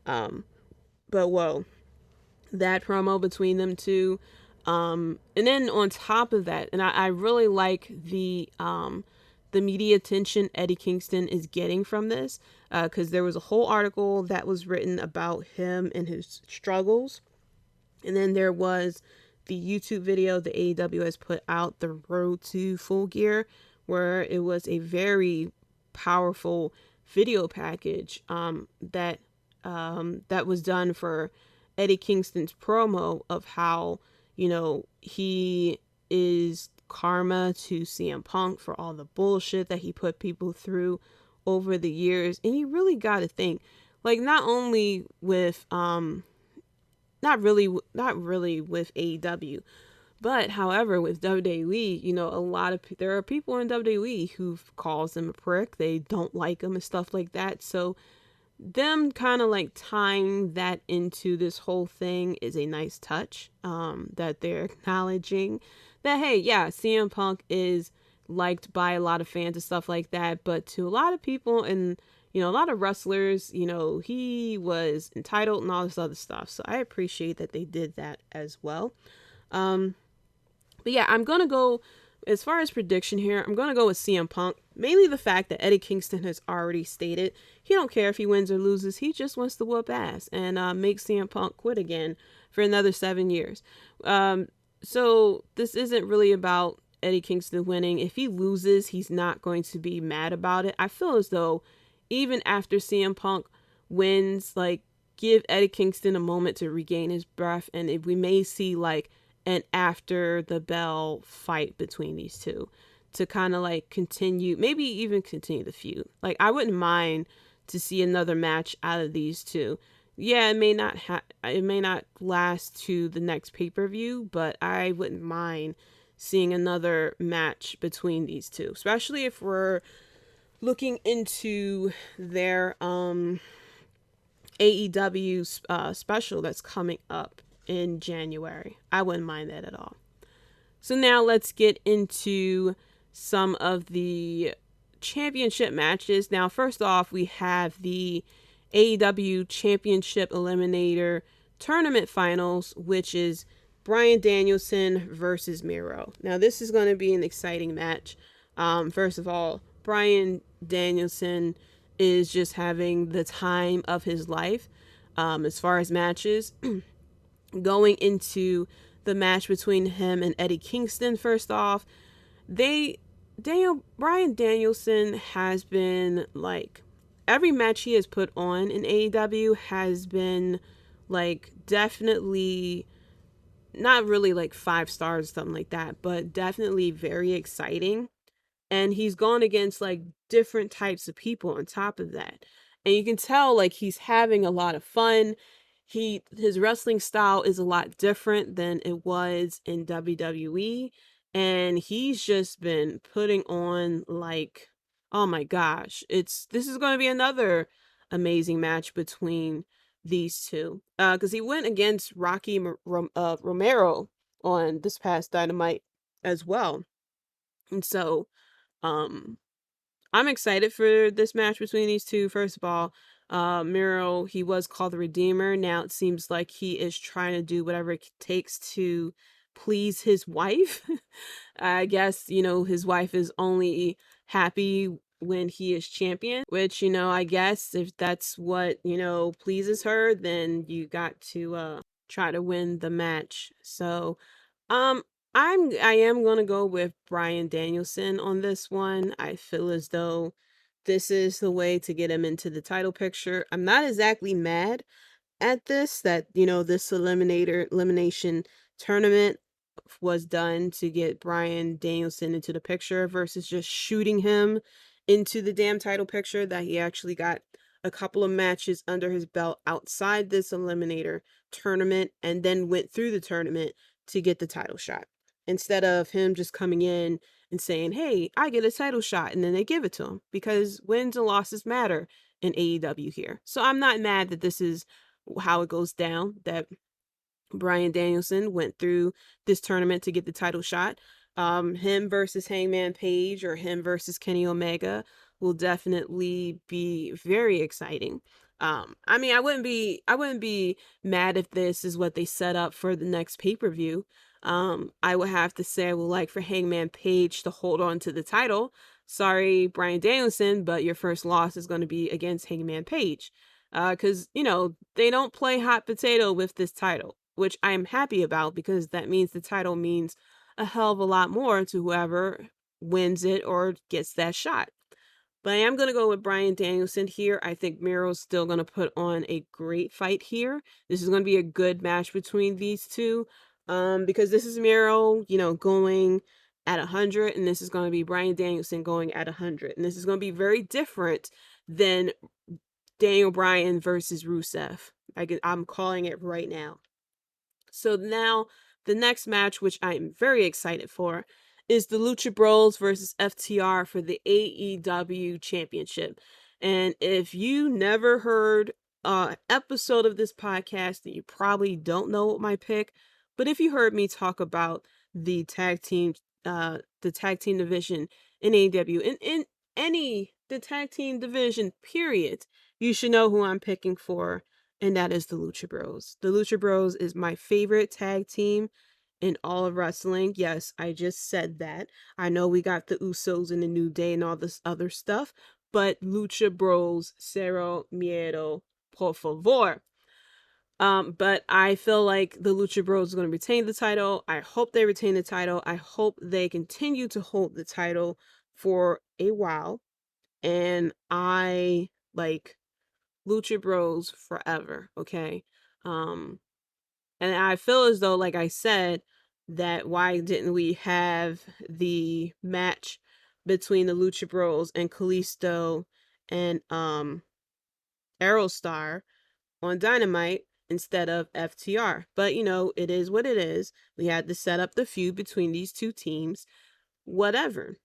But whoa, that promo between them two. And then on top of that, and I really like the media attention Eddie Kingston is getting from this, because there was a whole article that was written about him and his struggles. And then there was the YouTube video the AEW has put out, the Road to Full Gear, where it was a very powerful video package that was done for Eddie Kingston's promo of how, he is karma to CM Punk for all the bullshit that he put people through over the years. And you really got to think, like, not only with not really with AEW, but however with WWE, there are people in WWE who calls him a prick. They don't like him and stuff like that. So them kind of like tying that into this whole thing is a nice touch, that they're acknowledging that, hey, yeah, CM Punk is liked by a lot of fans and stuff like that, but to a lot of people and a lot of wrestlers, he was entitled and all this other stuff. So I appreciate that they did that as well. But yeah, I'm gonna go, as far as prediction here, I'm gonna go with CM Punk. Mainly the fact that Eddie Kingston has already stated he don't care if he wins or loses. He just wants to whoop ass and make CM Punk quit again for another 7 years. So this isn't really about Eddie Kingston winning. If he loses, he's not going to be mad about it. I feel as though even after CM Punk wins, like, give Eddie Kingston a moment to regain his breath, and if we may see like an after the bell fight between these two to kind of like continue, maybe even continue the feud. Like, I wouldn't mind to see another match out of these two. Yeah, it may not last to the next pay-per-view, but I wouldn't mind seeing another match between these two, especially if we're looking into their AEW special that's coming up in January. I wouldn't mind that at all. So now let's get into some of the championship matches. Now, first off, we have the AEW Championship Eliminator Tournament Finals, which is Bryan Danielson versus Miro. Now, this is going to be an exciting match. First of all, Bryan Danielson is just having the time of his life as far as matches. Going into the match between him and Eddie Kingston, first off, Bryan Danielson has been like, every match he has put on in AEW has been like definitely not really like 5 stars or something like that, but definitely very exciting. And he's gone against like different types of people on top of that. And you can tell like he's having a lot of fun. His wrestling style is a lot different than it was in WWE. And he's just been putting on like, oh my gosh, this is going to be another amazing match between these two. Because he went against Rocky Romero on this past Dynamite as well. And so I'm excited for this match between these two. First of all, Miro, he was called the Redeemer. Now it seems like he is trying to do whatever it takes to please his wife. I guess, his wife is only happy when he is champion, which, I guess if that's what, pleases her, then you got to try to win the match. So, I am gonna go with Bryan Danielson on this one. I feel as though this is the way to get him into the title picture. I'm not exactly mad at this, that this elimination tournament was done to get Bryan Danielson into the picture versus just shooting him into the damn title picture, that he actually got a couple of matches under his belt outside this Eliminator tournament and then went through the tournament to get the title shot. Instead of him just coming in and saying, hey, I get a title shot, and then they give it to him, because wins and losses matter in AEW here. So I'm not mad that this is how it goes down, that Bryan Danielson went through this tournament to get the title shot. Him versus Hangman Page or him versus Kenny Omega will definitely be very exciting. I mean, I wouldn't be mad if this is what they set up for the next pay-per-view. I would have to say I would like for Hangman Page to hold on to the title. Sorry, Bryan Danielson, but your first loss is going to be against Hangman Page. Because, they don't play hot potato with this title, which I am happy about, because that means the title means a hell of a lot more to whoever wins it or gets that shot. But I am going to go with Bryan Danielson here. I think Miro's still going to put on a great fight here. This is going to be a good match between these two, because this is Miro, going at 100, and this is going to be Bryan Danielson going at 100. And this is going to be very different than Daniel Bryan versus Rusev. I'm calling it right now. So now the next match, which I'm very excited for, is the Lucha Bros versus FTR for the AEW Championship. And if you never heard an episode of this podcast, then you probably don't know my pick. But if you heard me talk about the tag team division in AEW, the tag team division, period, you should know who I'm picking for, and that is the Lucha Bros. The Lucha Bros is my favorite tag team in all of wrestling. Yes, I just said that. I know we got the Usos and the New Day and all this other stuff, but Lucha Bros, cero miedo, por favor. But I feel like the Lucha Bros is going to retain the title. I hope they retain the title. I hope they continue to hold the title for a while. And I like Lucha Bros forever, okay? And I feel as though, like I said, that why didn't we have the match between the Lucha Bros and Kalisto and Aerostar on Dynamite instead of FTR? But it is what it is. We had to set up the feud between these two teams. Whatever.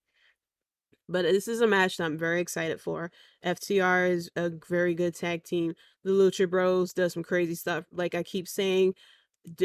But this is a match that I'm very excited for. FTR is a very good tag team. The Lucha Bros does some crazy stuff. Like I keep saying,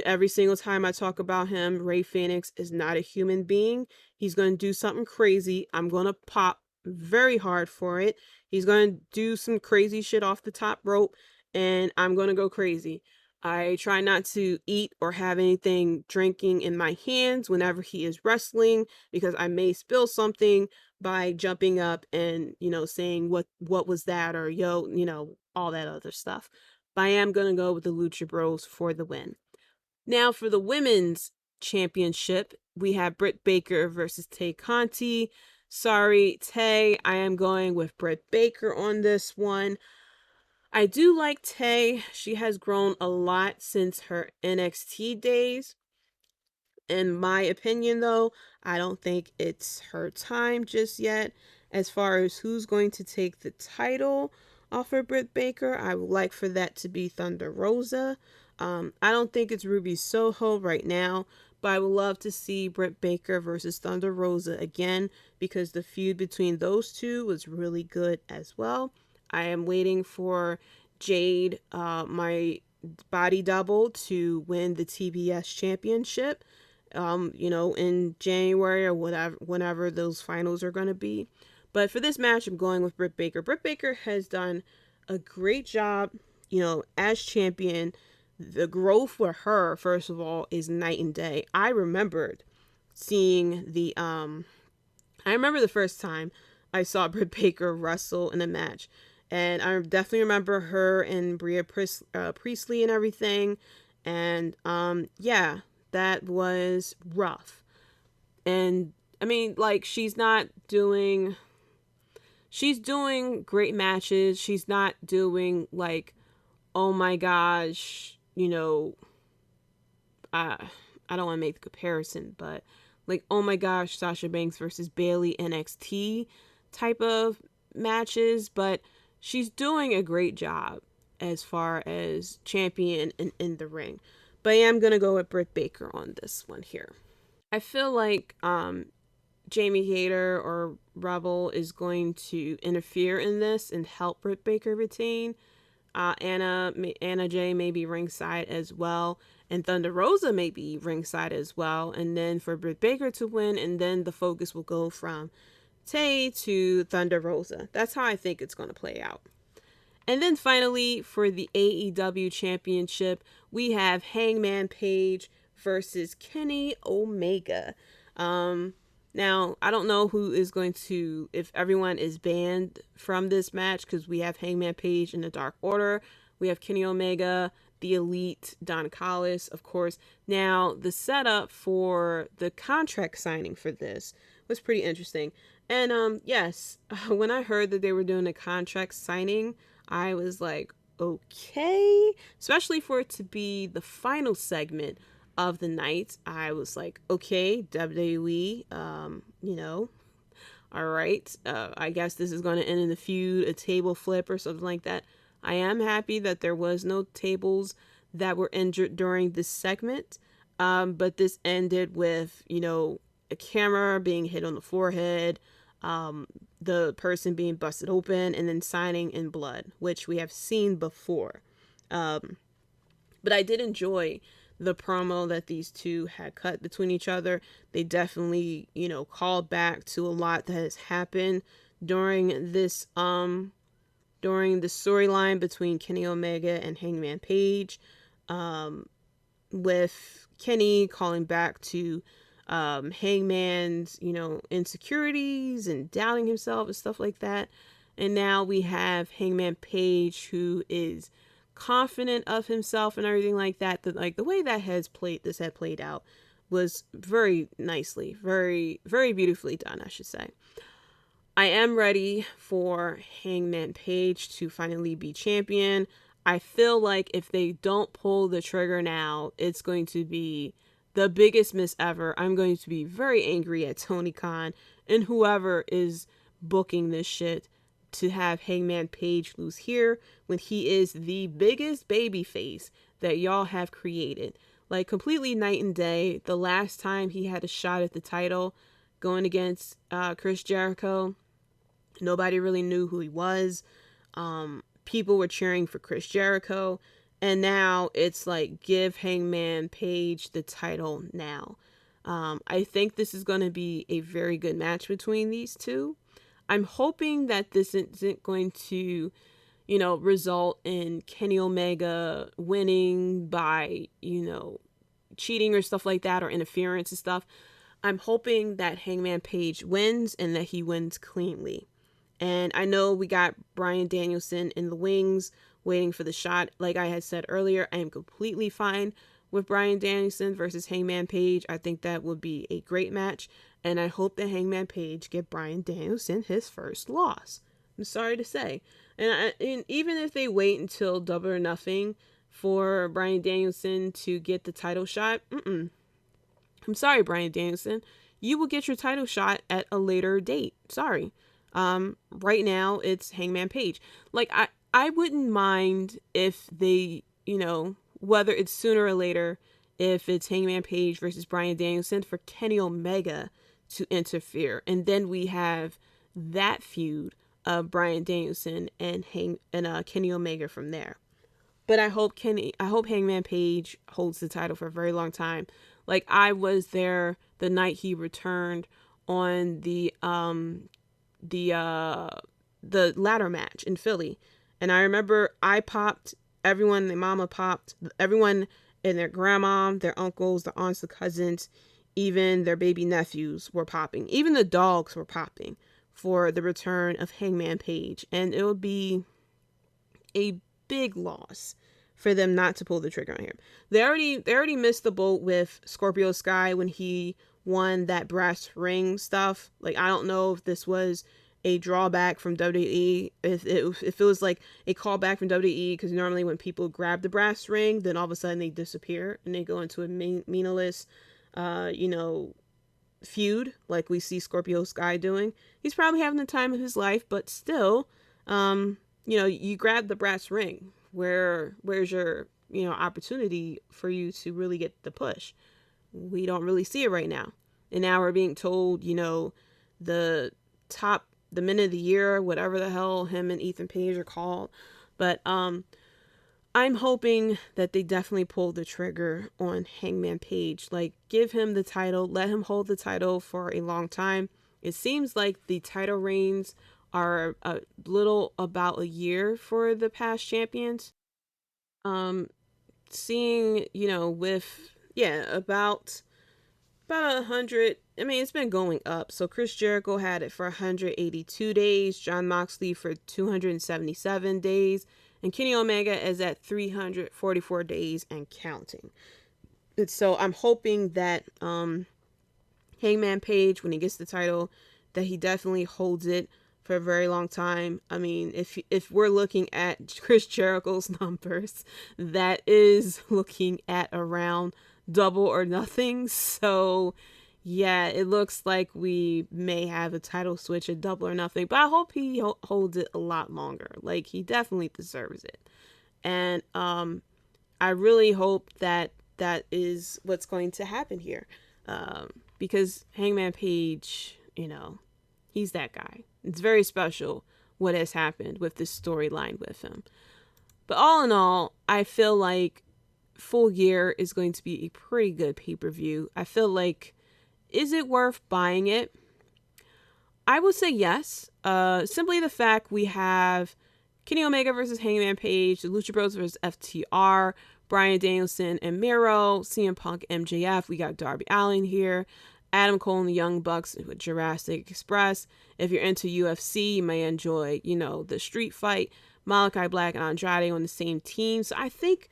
every single time I talk about him, Rey Fenix is not a human being. He's going to do something crazy. I'm going to pop very hard for it. He's going to do some crazy shit off the top rope, and I'm going to go crazy. I try not to eat or have anything drinking in my hands whenever he is wrestling, because I may spill something by jumping up and, saying what was that, or yo, all that other stuff. But I am going to go with the Lucha Bros for the win. Now for the women's championship, we have Britt Baker versus Tay Conti. Sorry, Tay, I am going with Britt Baker on this one. I do like Tay. She has grown a lot since her NXT days. In my opinion, though, I don't think it's her time just yet. As far as who's going to take the title off of Britt Baker, I would like for that to be Thunder Rosa. I don't think it's Ruby Soho right now, but I would love to see Britt Baker versus Thunder Rosa again, because the feud between those two was really good as well. I am waiting for Jade, my body double, to win the TBS championship, in January or whenever those finals are going to be. But for this match, I'm going with Britt Baker. Britt Baker has done a great job, as champion. The growth for her, first of all, is night and day. I remember the first time I saw Britt Baker wrestle in a match. And I definitely remember her and Bria Priestley and everything. And, yeah, that was rough. And, I mean, like, she's doing great matches. She's not doing, like, oh my gosh, I don't want to make the comparison, but like, oh my gosh, Sasha Banks versus Bayley NXT type of matches, but she's doing a great job as far as champion and in the ring. But I am going to go with Britt Baker on this one here. I feel like Jamie Hayter or Rebel is going to interfere in this and help Britt Baker retain. Anna Jay may be ringside as well, and Thunder Rosa may be ringside as well, and then for Britt Baker to win, and then the focus will go from Tay to Thunder Rosa. That's how I think it's going to play out. And then finally, for the AEW Championship, we have Hangman Page versus Kenny Omega. Now, I don't know who is going to, if everyone is banned from this match, because we have Hangman Page in the Dark Order. We have Kenny Omega, the Elite, Don Callis, of course. Now, the setup for the contract signing for this was pretty interesting. And yes, when I heard that they were doing a contract signing, I was like, okay. Especially for it to be the final segment of the night. I was like, okay, WWE, all right. I guess this is going to end in a feud, a table flip or something like that. I am happy that there was no tables that were injured during this segment. But this ended with, a camera being hit on the forehead, the person being busted open, and then signing in blood, which we have seen before. But I did enjoy the promo that these two had cut between each other. They definitely, called back to a lot that has happened during this, during the storyline between Kenny Omega and Hangman Page, with Kenny calling back to Hangman's, insecurities and doubting himself and stuff like that. And now we have Hangman Page, who is confident of himself and everything like that. The way that this had played out was very nicely, very, very beautifully done, I should say. I am ready for Hangman Page to finally be champion. I feel like if they don't pull the trigger now, it's going to be the biggest miss ever. I'm going to be very angry at Tony Khan and whoever is booking this shit to have Hangman Page lose here when he is the biggest babyface that y'all have created. Like, completely night and day. The last time he had a shot at the title going against Chris Jericho, nobody really knew who he was. People were cheering for Chris Jericho. And now it's like, give Hangman Page the title now. I think this is going to be a very good match between these two. I'm hoping that this isn't going to, result in Kenny Omega winning by, cheating or stuff like that, or interference and stuff. I'm hoping that Hangman Page wins and that he wins cleanly. And I know we got Bryan Danielson in the wings waiting for the shot. Like I had said earlier, I am completely fine with Bryan Danielson versus Hangman Page. I think that would be a great match. And I hope that Hangman Page get Bryan Danielson his first loss. I'm sorry to say. And even if they wait until Double or Nothing for Bryan Danielson to get the title shot, I'm sorry, Bryan Danielson. You will get your title shot at a later date. Sorry. Right now, it's Hangman Page. Like, I wouldn't mind if they, whether it's sooner or later, if it's Hangman Page versus Bryan Danielson, for Kenny Omega to interfere. And then we have that feud of Bryan Danielson and Kenny Omega from there. But I hope Hangman Page holds the title for a very long time. Like, I was there the night he returned on the ladder match in Philly. And I remember I popped, everyone, their mama popped, everyone and their grandma, their uncles, their aunts, the cousins, even their baby nephews were popping. Even the dogs were popping for the return of Hangman Page. And it would be a big loss for them not to pull the trigger on him. They already missed the boat with Scorpio Sky when he won that brass ring stuff. Like, I don't know if this was a drawback from WWE, if it was like a callback from WWE, because normally when people grab the brass ring, then all of a sudden they disappear and they go into a meaningless, feud like we see Scorpio Sky doing. He's probably having the time of his life, but still, you grab the brass ring. Where's your, opportunity for you to really get the push? We don't really see it right now. And now we're being told, the minute of the year, whatever the hell him and Ethan Page are called. But I'm hoping that they definitely pull the trigger on Hangman Page. Like, give him the title, let him hold the title for a long time. It seems like the title reigns are a little about a year for the past champions. Seeing, about 100. I mean, it's been going up. So Chris Jericho had it for 182 days, Jon Moxley for 277 days, and Kenny Omega is at 344 days and counting. And so I'm hoping that Hangman Page, when he gets the title, that he definitely holds it for a very long time. I mean, if we're looking at Chris Jericho's numbers, that is looking at around double or nothing. So yeah, it looks like we may have a title switch at double or nothing, but I hope he holds it a lot longer. Like, he definitely deserves it. And I really hope that is what's going to happen here, because Hangman Page, he's that guy. It's very special what has happened with this storyline with him. But all in all, I feel like Full Gear is going to be a pretty good pay-per-view. I feel like, is it worth buying it? I would say yes. Simply the fact we have Kenny Omega versus Hangman Page, the Lucha Bros versus FTR, Bryan Danielson and Miro, CM Punk, MJF. We got Darby Allen here. Adam Cole and the Young Bucks with Jurassic Express. If you're into UFC, you may enjoy, the street fight. Malachi Black and Andrei on the same team. So I think,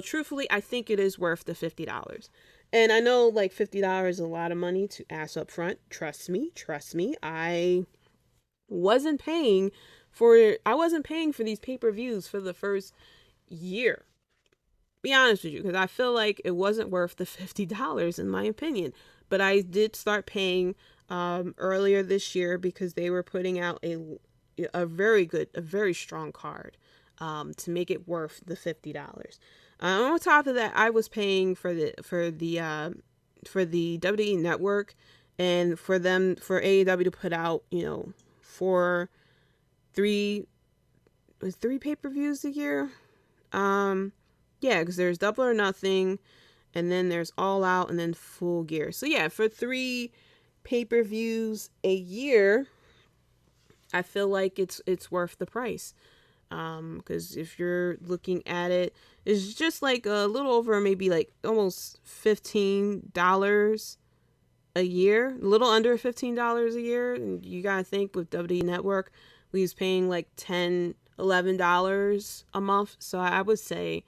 truthfully, I think it is worth the $50. And I know, like, $50 is a lot of money to ask up front. Trust me. I wasn't paying for these pay-per-views for the first year. Be honest with you, because I feel like it wasn't worth the $50 in my opinion. But I did start paying earlier this year because they were putting out a very strong card to make it worth the $50. On top of that, I was paying for the WWE Network, and for AEW to put out, three pay-per-views a year. Because there's Double or Nothing, and then there's All Out, and then Full Gear. So yeah, for 3 pay-per-views a year, I feel like it's worth the price. Because if you're looking at it, it's just like a little over, maybe like almost $15 a year, a little under $15 a year. And you gotta think, with WWE Network, we was paying like $10, $11 a month. So I would say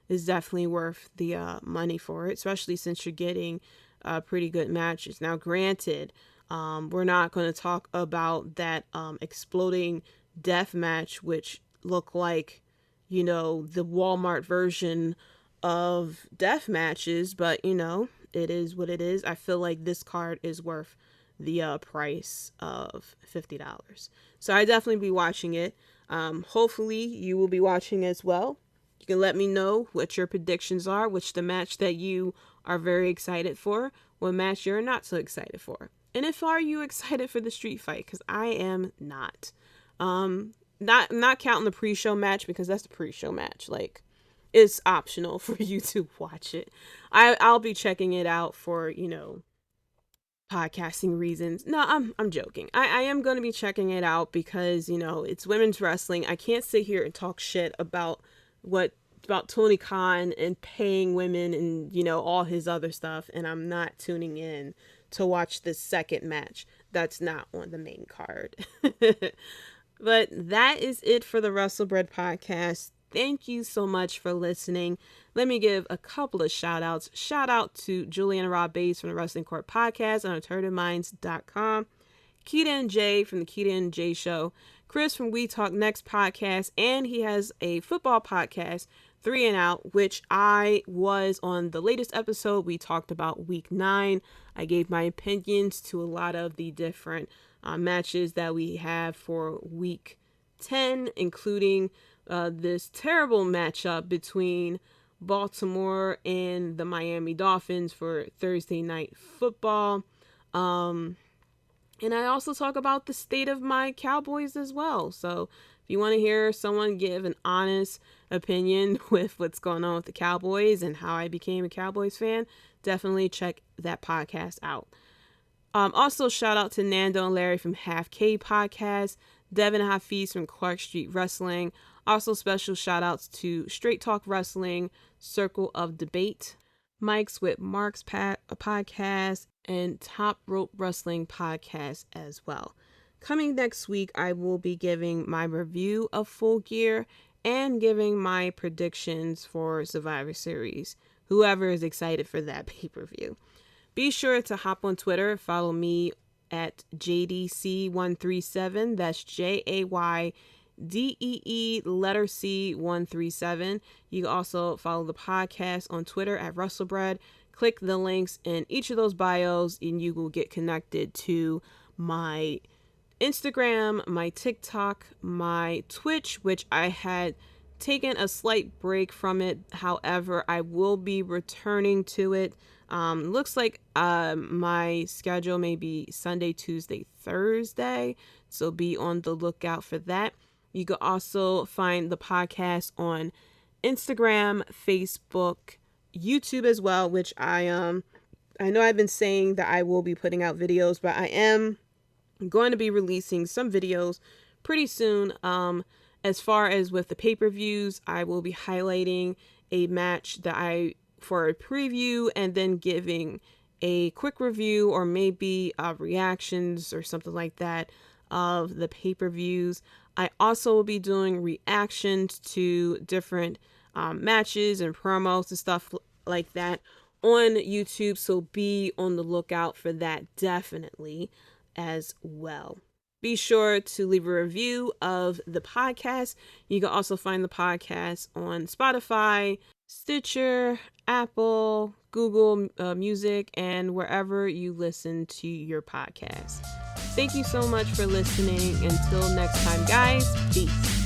it's definitely worth the money for it, especially since you're getting pretty good matches. Now, granted, we're not going to talk about that exploding death match, which looked like, the Walmart version of death matches, but, it is what it is. I feel like this card is worth the price of $50. So I definitely be watching it. Hopefully you will be watching as well. You can let me know what your predictions are, which the match that you are very excited for, what match you're not so excited for. And if are you excited for the street fight? Because I am not. Not counting the pre-show match, because that's the pre-show match. Like, it's optional for you to watch it. I'll be checking it out for, podcasting reasons. No, I'm joking. I am going to be checking it out because, it's women's wrestling. I can't sit here and talk shit about Tony Khan and paying women and, all his other stuff, and I'm not tuning in to watch the second match that's not on the main card. But that is it for the WrestleBread podcast. Thank you so much for listening. Let me give a couple of shout outs. Shout out to Juliana Rob Bates from the Wrestling Court podcast on UnturnedMinds.com. Keita and Jay from the Keita and Jay Show. Chris from We Talk Next podcast, and he has a football podcast, 3 and Out, which I was on the latest episode. We talked about week 9. I gave my opinions to a lot of the different matches that we have for week 10, including this terrible matchup between Baltimore and the Miami Dolphins for Thursday Night Football. And I also talk about the state of my Cowboys as well. So if you want to hear someone give an honest opinion with what's going on with the Cowboys and how I became a Cowboys fan, definitely check that podcast out. Also, shout out to Nando and Larry from Half K Podcast, Devin and Hafiz from Clark Street Wrestling. Also, special shout outs to Straight Talk Wrestling, Circle of Debate, Mike's with Mark's podcast, and Top Rope Wrestling podcast as well. Coming next week, I will be giving my review of Full Gear and giving my predictions for Survivor Series. Whoever is excited for that pay-per-view. Be sure to hop on Twitter, follow me at JDC137. That's JAYDEE137. You can also follow the podcast on Twitter at WrestleBread. Click the links in each of those bios and you will get connected to my Instagram, my TikTok, my Twitch, which I had taken a slight break from it. However, I will be returning to it. Looks like my schedule may be Sunday, Tuesday, Thursday. So be on the lookout for that. You can also find the podcast on Instagram, Facebook, YouTube as well, which I know I've been saying that I will be putting out videos, but I am going to be releasing some videos pretty soon. As far as with the pay-per-views, I will be highlighting a match that for a preview and then giving a quick review or maybe reactions or something like that of the pay-per-views. I also will be doing reactions to different matches and promos and stuff like that on YouTube, so be on the lookout for that definitely as well. Be sure to leave a review of the podcast. You can also find the podcast on Spotify, Stitcher, Apple, Google Music, and wherever you listen to your podcast. Thank you so much for listening. Until next time, guys, peace.